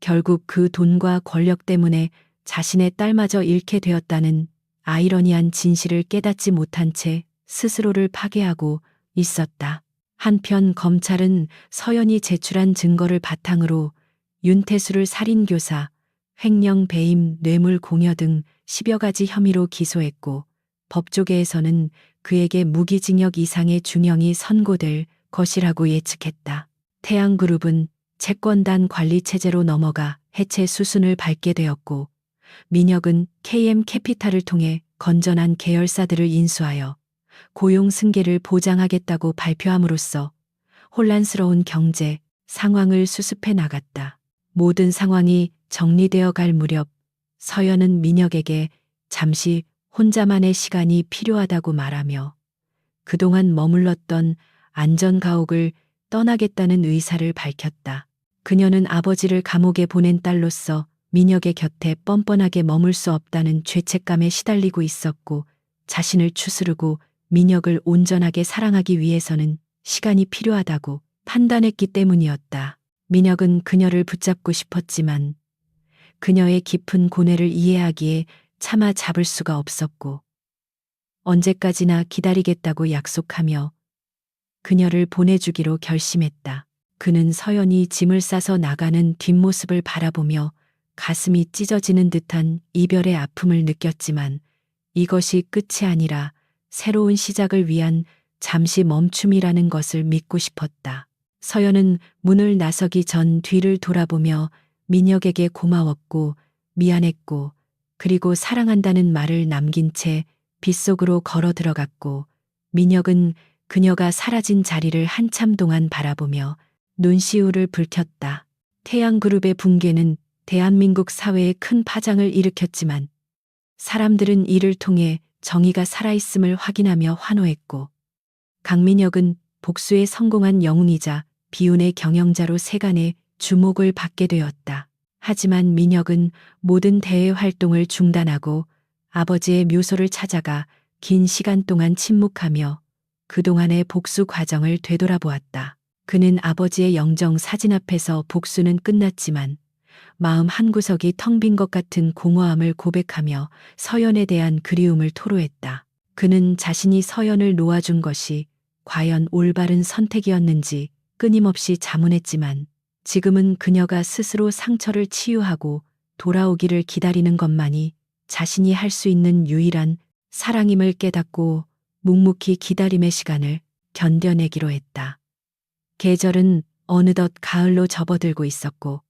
결국 그 돈과 권력 때문에 자신의 딸마저 잃게 되었다는 아이러니한 진실을 깨닫지 못한 채 스스로를 파괴하고 있었다. 한편 검찰은 서연이 제출한 증거를 바탕으로 윤태수를 살인교사, 횡령 배임, 뇌물 공여 등 10여 가지 혐의로 기소했고 법조계에서는 그에게 무기징역 이상의 중형이 선고될 것이라고 예측했다. 태양그룹은 채권단 관리체제로 넘어가 해체 수순을 밟게 되었고 민혁은 KM캐피탈을 통해 건전한 계열사들을 인수하여 고용 승계를 보장하겠다고 발표함으로써 혼란스러운 경제 상황을 수습해 나갔다. 모든 상황이 정리되어 갈 무렵 서연은 민혁에게 잠시 혼자만의 시간이 필요하다고 말하며 그동안 머물렀던 안전가옥을 떠나겠다는 의사를 밝혔다. 그녀는 아버지를 감옥에 보낸 딸로서 민혁의 곁에 뻔뻔하게 머물 수 없다는 죄책감에 시달리고 있었고 자신을 추스르고 민혁을 온전하게 사랑하기 위해서는 시간이 필요하다고 판단했기 때문이었다. 민혁은 그녀를 붙잡고 싶었지만 그녀의 깊은 고뇌를 이해하기에 차마 잡을 수가 없었고 언제까지나 기다리겠다고 약속하며 그녀를 보내주기로 결심했다. 그는 서연이 짐을 싸서 나가는 뒷모습을 바라보며 가슴이 찢어지는 듯한 이별의 아픔을 느꼈지만 이것이 끝이 아니라 새로운 시작을 위한 잠시 멈춤이라는 것을 믿고 싶었다. 서연은 문을 나서기 전 뒤를 돌아보며 민혁에게 고마웠고 미안했고 그리고 사랑한다는 말을 남긴 채 빗속으로 걸어 들어갔고 민혁은 그녀가 사라진 자리를 한참 동안 바라보며 눈시울을 붉혔다. 태양그룹의 붕괴는 대한민국 사회에 큰 파장을 일으켰지만 사람들은 이를 통해 정의가 살아있음을 확인하며 환호했고 강민혁은 복수에 성공한 영웅이자 비운의 경영자로 세간의 주목을 받게 되었다. 하지만 민혁은 모든 대외 활동을 중단하고 아버지의 묘소를 찾아가 긴 시간 동안 침묵하며 그동안의 복수 과정을 되돌아보았다. 그는 아버지의 영정 사진 앞에서 복수는 끝났지만 마음 한구석이 텅 빈 것 같은 공허함을 고백하며 서연에 대한 그리움을 토로했다. 그는 자신이 서연을 놓아준 것이 과연 올바른 선택이었는지 끊임없이 자문했지만 지금은 그녀가 스스로 상처를 치유하고 돌아오기를 기다리는 것만이 자신이 할 수 있는 유일한 사랑임을 깨닫고 묵묵히 기다림의 시간을 견뎌내기로 했다. 계절은 어느덧 가을로 접어들고 있었고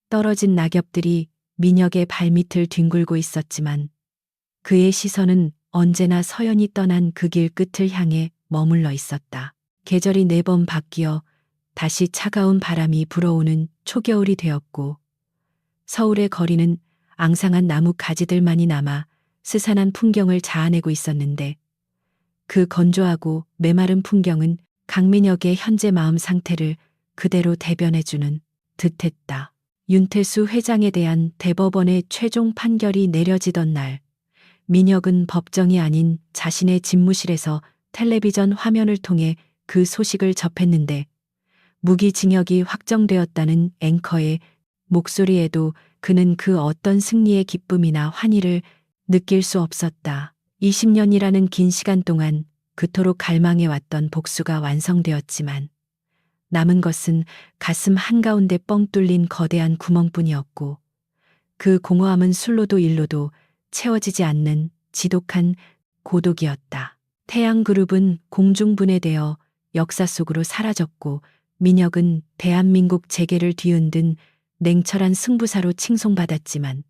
떨어진 낙엽들이 민혁의 발밑을 뒹굴고 있었지만 그의 시선은 언제나 서연이 떠난 그 길 끝을 향해 머물러 있었다. 계절이 4번 바뀌어 다시 차가운 바람이 불어오는 초겨울이 되었고 서울의 거리는 앙상한 나무 가지들만이 남아 스산한 풍경을 자아내고 있었는데 그 건조하고 메마른 풍경은 강민혁의 현재 마음 상태를 그대로 대변해주는 듯했다. 윤태수 회장에 대한 대법원의 최종 판결이 내려지던 날 민혁은 법정이 아닌 자신의 집무실에서 텔레비전 화면을 통해 그 소식을 접했는데 무기징역이 확정되었다는 앵커의 목소리에도 그는 그 어떤 승리의 기쁨이나 환희를 느낄 수 없었다. 20년이라는 긴 시간 동안 그토록 갈망해왔던 복수가 완성되었지만 남은 것은 가슴 한가운데 뻥 뚫린 거대한 구멍뿐이었고 그 공허함은 술로도 일로도 채워지지 않는 지독한 고독이었다. 태양그룹은 공중분해되어 역사 속으로 사라졌고 민혁은 대한민국 재계를 뒤흔든 냉철한 승부사로 칭송받았지만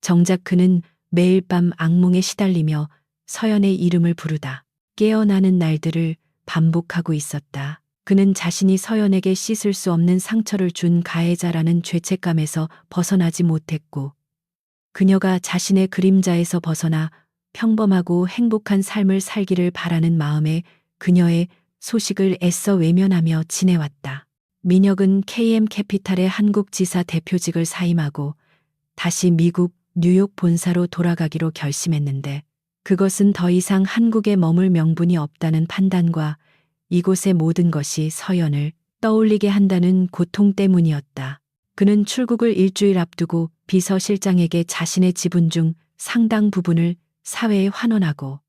정작 그는 매일 밤 악몽에 시달리며 서연의 이름을 부르다 깨어나는 날들을 반복하고 있었다. 그는 자신이 서연에게 씻을 수 없는 상처를 준 가해자라는 죄책감에서 벗어나지 못했고 그녀가 자신의 그림자에서 벗어나 평범하고 행복한 삶을 살기를 바라는 마음에 그녀의 소식을 애써 외면하며 지내왔다. 민혁은 KM캐피탈의 한국지사 대표직을 사임하고 다시 미국 뉴욕 본사로 돌아가기로 결심했는데 그것은 더 이상 한국에 머물 명분이 없다는 판단과 이곳의 모든 것이 서연을 떠올리게 한다는 고통 때문이었다. 그는 출국을 일주일 앞두고 비서실장에게 자신의 지분 중 상당 부분을 사회에 환원하고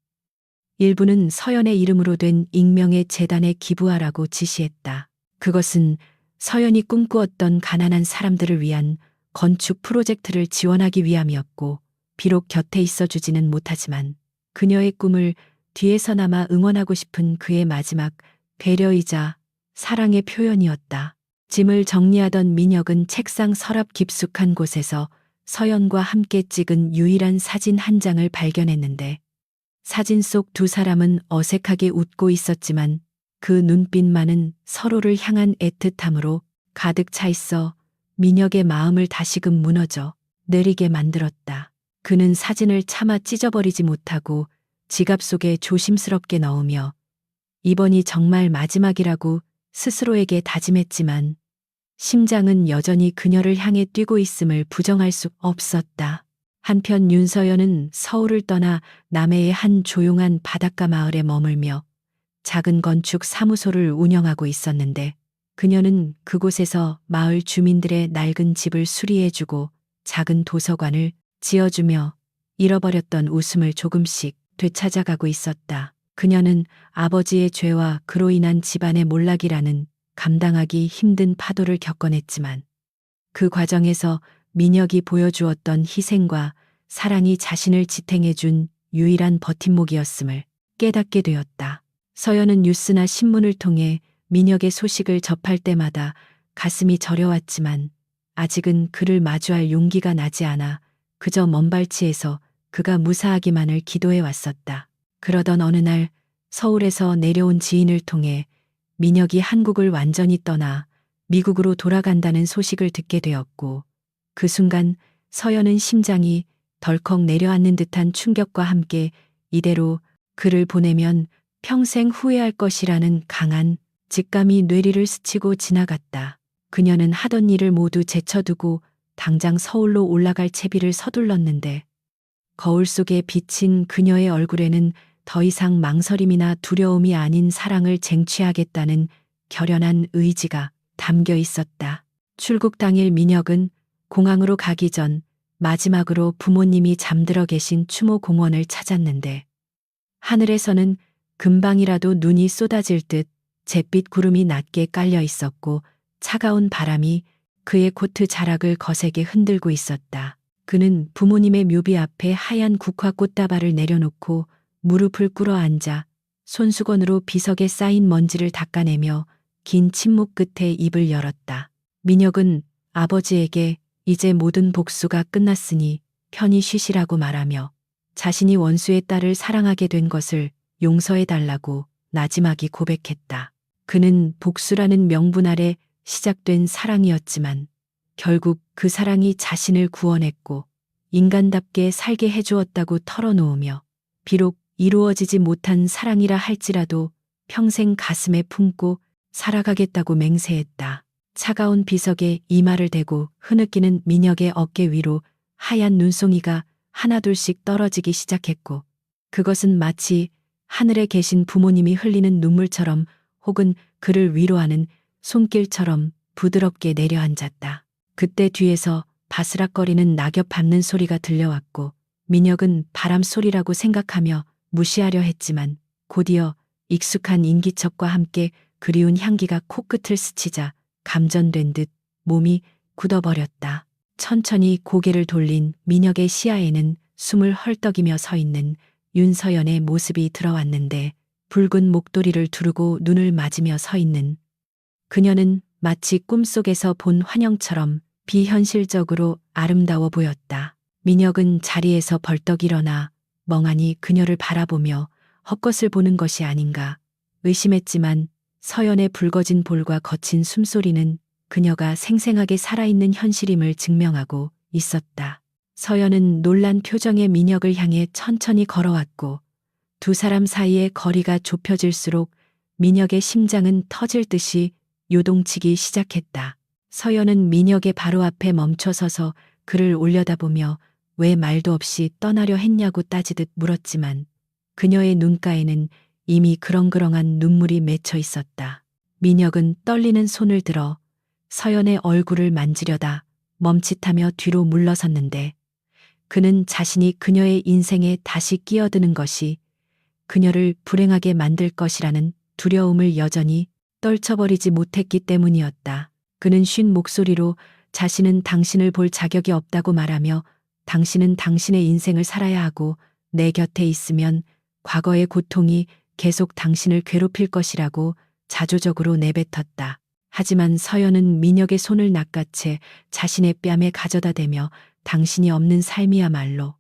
일부는 서연의 이름으로 된 익명의 재단에 기부하라고 지시했다. 그것은 서연이 꿈꾸었던 가난한 사람들을 위한 건축 프로젝트를 지원하기 위함이었고, 비록 곁에 있어주지는 못하지만 그녀의 꿈을 뒤에서나마 응원하고 싶은 그의 마지막 배려이자 사랑의 표현이었다. 짐을 정리하던 민혁은 책상 서랍 깊숙한 곳에서 서연과 함께 찍은 유일한 사진 한 장을 발견했는데, 사진 속 두 사람은 어색하게 웃고 있었지만 그 눈빛만은 서로를 향한 애틋함으로 가득 차 있어 민혁의 마음을 다시금 무너져 내리게 만들었다. 그는 사진을 차마 찢어버리지 못하고 지갑 속에 조심스럽게 넣으며 이번이 정말 마지막이라고 스스로에게 다짐했지만 심장은 여전히 그녀를 향해 뛰고 있음을 부정할 수 없었다. 한편 윤서연은 서울을 떠나 남해의 한 조용한 바닷가 마을에 머물며 작은 건축 사무소를 운영하고 있었는데, 그녀는 그곳에서 마을 주민들의 낡은 집을 수리해주고 작은 도서관을 지어주며 잃어버렸던 웃음을 조금씩 되찾아가고 있었다. 그녀는 아버지의 죄와 그로 인한 집안의 몰락이라는 감당하기 힘든 파도를 겪어냈지만, 그 과정에서 민혁이 보여주었던 희생과 사랑이 자신을 지탱해준 유일한 버팀목이었음을 깨닫게 되었다. 서연은 뉴스나 신문을 통해 민혁의 소식을 접할 때마다 가슴이 저려왔지만 아직은 그를 마주할 용기가 나지 않아 그저 먼 발치에서 그가 무사하기만을 기도해 왔었다. 그러던 어느 날 서울에서 내려온 지인을 통해 민혁이 한국을 완전히 떠나 미국으로 돌아간다는 소식을 듣게 되었고, 그 순간 서연은 심장이 덜컥 내려앉는 듯한 충격과 함께 이대로 그를 보내면 평생 후회할 것이라는 강한 직감이 뇌리를 스치고 지나갔다. 그녀는 하던 일을 모두 제쳐두고 당장 서울로 올라갈 채비를 서둘렀는데, 거울 속에 비친 그녀의 얼굴에는 더 이상 망설임이나 두려움이 아닌 사랑을 쟁취하겠다는 결연한 의지가 담겨 있었다. 출국 당일 민혁은 공항으로 가기 전 마지막으로 부모님이 잠들어 계신 추모 공원을 찾았는데, 하늘에서는 금방이라도 눈이 쏟아질 듯 잿빛 구름이 낮게 깔려 있었고 차가운 바람이 그의 코트 자락을 거세게 흔들고 있었다. 그는 부모님의 묘비 앞에 하얀 국화 꽃다발을 내려놓고 무릎을 꿇어 앉아 손수건으로 비석에 쌓인 먼지를 닦아내며 긴 침묵 끝에 입을 열었다. 민혁은 아버지에게 이제 모든 복수가 끝났으니 편히 쉬시라고 말하며 자신이 원수의 딸을 사랑하게 된 것을 용서해달라고 나지막이 고백했다. 그는 복수라는 명분 아래 시작된 사랑이었지만 결국 그 사랑이 자신을 구원했고 인간답게 살게 해주었다고 털어놓으며, 비록 이루어지지 못한 사랑이라 할지라도 평생 가슴에 품고 살아가겠다고 맹세했다. 차가운 비석에 이마를 대고 흐느끼는 민혁의 어깨 위로 하얀 눈송이가 하나둘씩 떨어지기 시작했고, 그것은 마치 하늘에 계신 부모님이 흘리는 눈물처럼 혹은 그를 위로하는 손길처럼 부드럽게 내려앉았다. 그때 뒤에서 바스락거리는 낙엽 밟는 소리가 들려왔고, 민혁은 바람 소리라고 생각하며 무시하려 했지만 곧이어 익숙한 인기척과 함께 그리운 향기가 코끝을 스치자 감전된 듯 몸이 굳어버렸다. 천천히 고개를 돌린 민혁의 시야에는 숨을 헐떡이며 서 있는 윤서연의 모습이 들어왔는데, 붉은 목도리를 두르고 눈을 맞으며 서 있는 그녀는 마치 꿈속에서 본 환영처럼 비현실적으로 아름다워 보였다. 민혁은 자리에서 벌떡 일어나 멍하니 그녀를 바라보며 헛것을 보는 것이 아닌가 의심했지만, 서연의 붉어진 볼과 거친 숨소리는 그녀가 생생하게 살아있는 현실임을 증명하고 있었다. 서연은 놀란 표정의 민혁을 향해 천천히 걸어왔고, 두 사람 사이의 거리가 좁혀질수록 민혁의 심장은 터질 듯이 요동치기 시작했다. 서연은 민혁의 바로 앞에 멈춰서서 그를 올려다보며 왜 말도 없이 떠나려 했냐고 따지듯 물었지만, 그녀의 눈가에는 이미 그렁그렁한 눈물이 맺혀 있었다. 민혁은 떨리는 손을 들어 서연의 얼굴을 만지려다 멈칫하며 뒤로 물러섰는데, 그는 자신이 그녀의 인생에 다시 끼어드는 것이 그녀를 불행하게 만들 것이라는 두려움을 여전히 떨쳐버리지 못했기 때문이었다. 그는 쉰 목소리로 자신은 당신을 볼 자격이 없다고 말하며 당신은 당신의 인생을 살아야 하고 내 곁에 있으면 과거의 고통이 계속 당신을 괴롭힐 것이라고 자조적으로 내뱉었다. 하지만 서연은 민혁의 손을 낚아채 자신의 뺨에 가져다 대며 당신이 없는 삶이야말로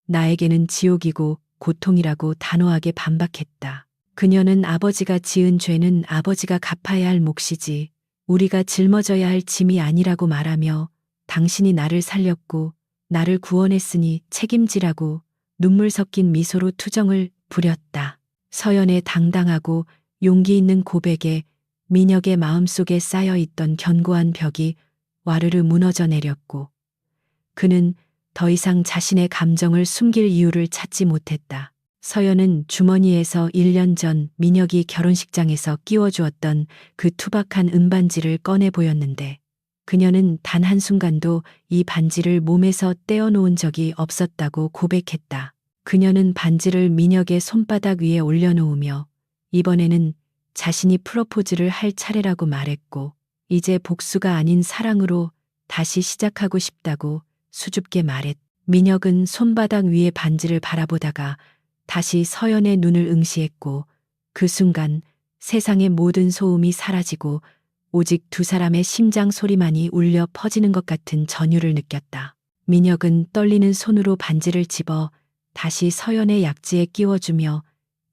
나에게는 지옥이고 고통이라고 단호하게 반박했다. 그녀는 아버지가 지은 죄는 아버지가 갚아야 할 몫이지 우리가 짊어져야 할 짐이 아니라고 말하며 당신이 나를 살렸고 나를 구원했으니 책임지라고 눈물 섞인 미소로 투정을 부렸다. 서연의 당당하고 용기 있는 고백에 민혁의 마음속에 쌓여있던 견고한 벽이 와르르 무너져 내렸고 그는 더 이상 자신의 감정을 숨길 이유를 찾지 못했다. 서연은 주머니에서 1년 전 민혁이 결혼식장에서 끼워주었던 그 투박한 은반지를 꺼내 보였는데 그녀는 단 한순간도 이 반지를 몸에서 떼어놓은 적이 없었다고 고백했다. 그녀는 반지를 민혁의 손바닥 위에 올려놓으며 이번에는 자신이 프로포즈를 할 차례라고 말했고 이제 복수가 아닌 사랑으로 다시 시작하고 싶다고 수줍게 말했다. 민혁은 손바닥 위에 반지를 바라보다가 다시 서연의 눈을 응시했고 그 순간 세상의 모든 소음이 사라지고 오직 두 사람의 심장 소리만이 울려 퍼지는 것 같은 전율을 느꼈다. 민혁은 떨리는 손으로 반지를 집어 다시 서연의 약지에 끼워주며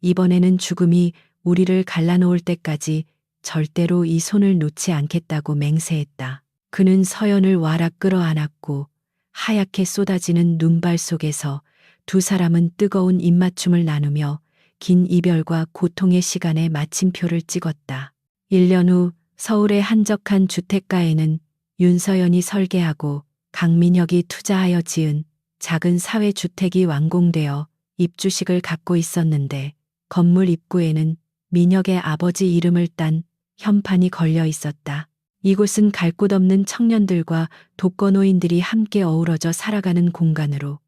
이번에는 죽음이 우리를 갈라놓을 때까지 절대로 이 손을 놓지 않겠다고 맹세했다. 그는 서연을 와락 끌어안았고 하얗게 쏟아지는 눈발 속에서 두 사람은 뜨거운 입맞춤을 나누며 긴 이별과 고통의 시간에 마침표를 찍었다. 1년 후 서울의 한적한 주택가에는 윤서연이 설계하고 강민혁이 투자하여 지은 작은 사회주택이 완공되어 입주식을 갖고 있었는데 건물 입구에는 민혁의 아버지 이름을 딴 현판이 걸려 있었다. 이곳은 갈 곳 없는 청년들과 독거노인들이 함께 어우러져 살아가는 공간으로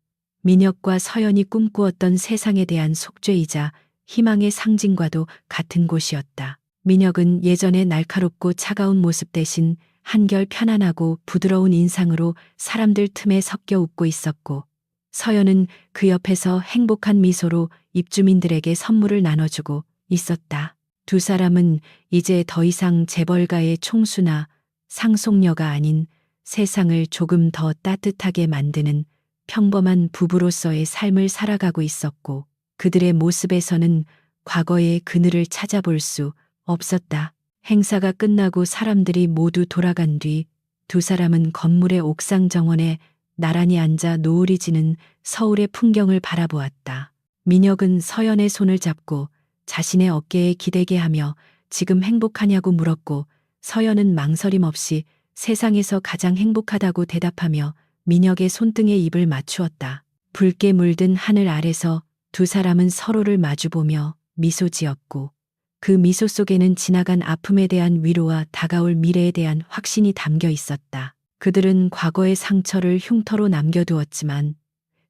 민혁과 서연이 꿈꾸었던 세상에 대한 속죄이자 희망의 상징과도 같은 곳이었다. 민혁은 예전의 날카롭고 차가운 모습 대신 한결 편안하고 부드러운 인상으로 사람들 틈에 섞여 웃고 있었고 서연은 그 옆에서 행복한 미소로 입주민들에게 선물을 나눠주고 있었다. 두 사람은 이제 더 이상 재벌가의 총수나 상속녀가 아닌 세상을 조금 더 따뜻하게 만드는 평범한 부부로서의 삶을 살아가고 있었고 그들의 모습에서는 과거의 그늘을 찾아볼 수 없었다. 행사가 끝나고 사람들이 모두 돌아간 뒤 두 사람은 건물의 옥상 정원에 나란히 앉아 노을이 지는 서울의 풍경을 바라보았다. 민혁은 서연의 손을 잡고 자신의 어깨에 기대게 하며 지금 행복하냐고 물었고 서연은 망설임 없이 세상에서 가장 행복하다고 대답하며 민혁의 손등에 입을 맞추었다. 붉게 물든 하늘 아래서 두 사람은 서로를 마주보며 미소 지었고 그 미소 속에는 지나간 아픔에 대한 위로와 다가올 미래에 대한 확신이 담겨 있었다. 그들은 과거의 상처를 흉터로 남겨두었지만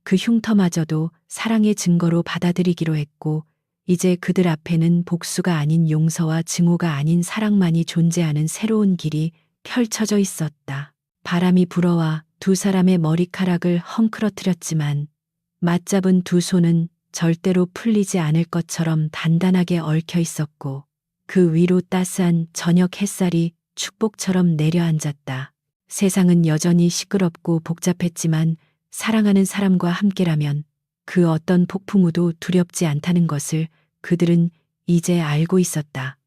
그 흉터마저도 사랑의 증거로 받아들이기로 했고 이제 그들 앞에는 복수가 아닌 용서와 증오가 아닌 사랑만이 존재하는 새로운 길이 펼쳐져 있었다. 바람이 불어와 두 사람의 머리카락을 헝클어뜨렸지만 맞잡은 두 손은 절대로 풀리지 않을 것처럼 단단하게 얽혀 있었고 그 위로 따스한 저녁 햇살이 축복처럼 내려앉았다. 세상은 여전히 시끄럽고 복잡했지만 사랑하는 사람과 함께라면 그 어떤 폭풍우도 두렵지 않다는 것을 그들은 이제 알고 있었다.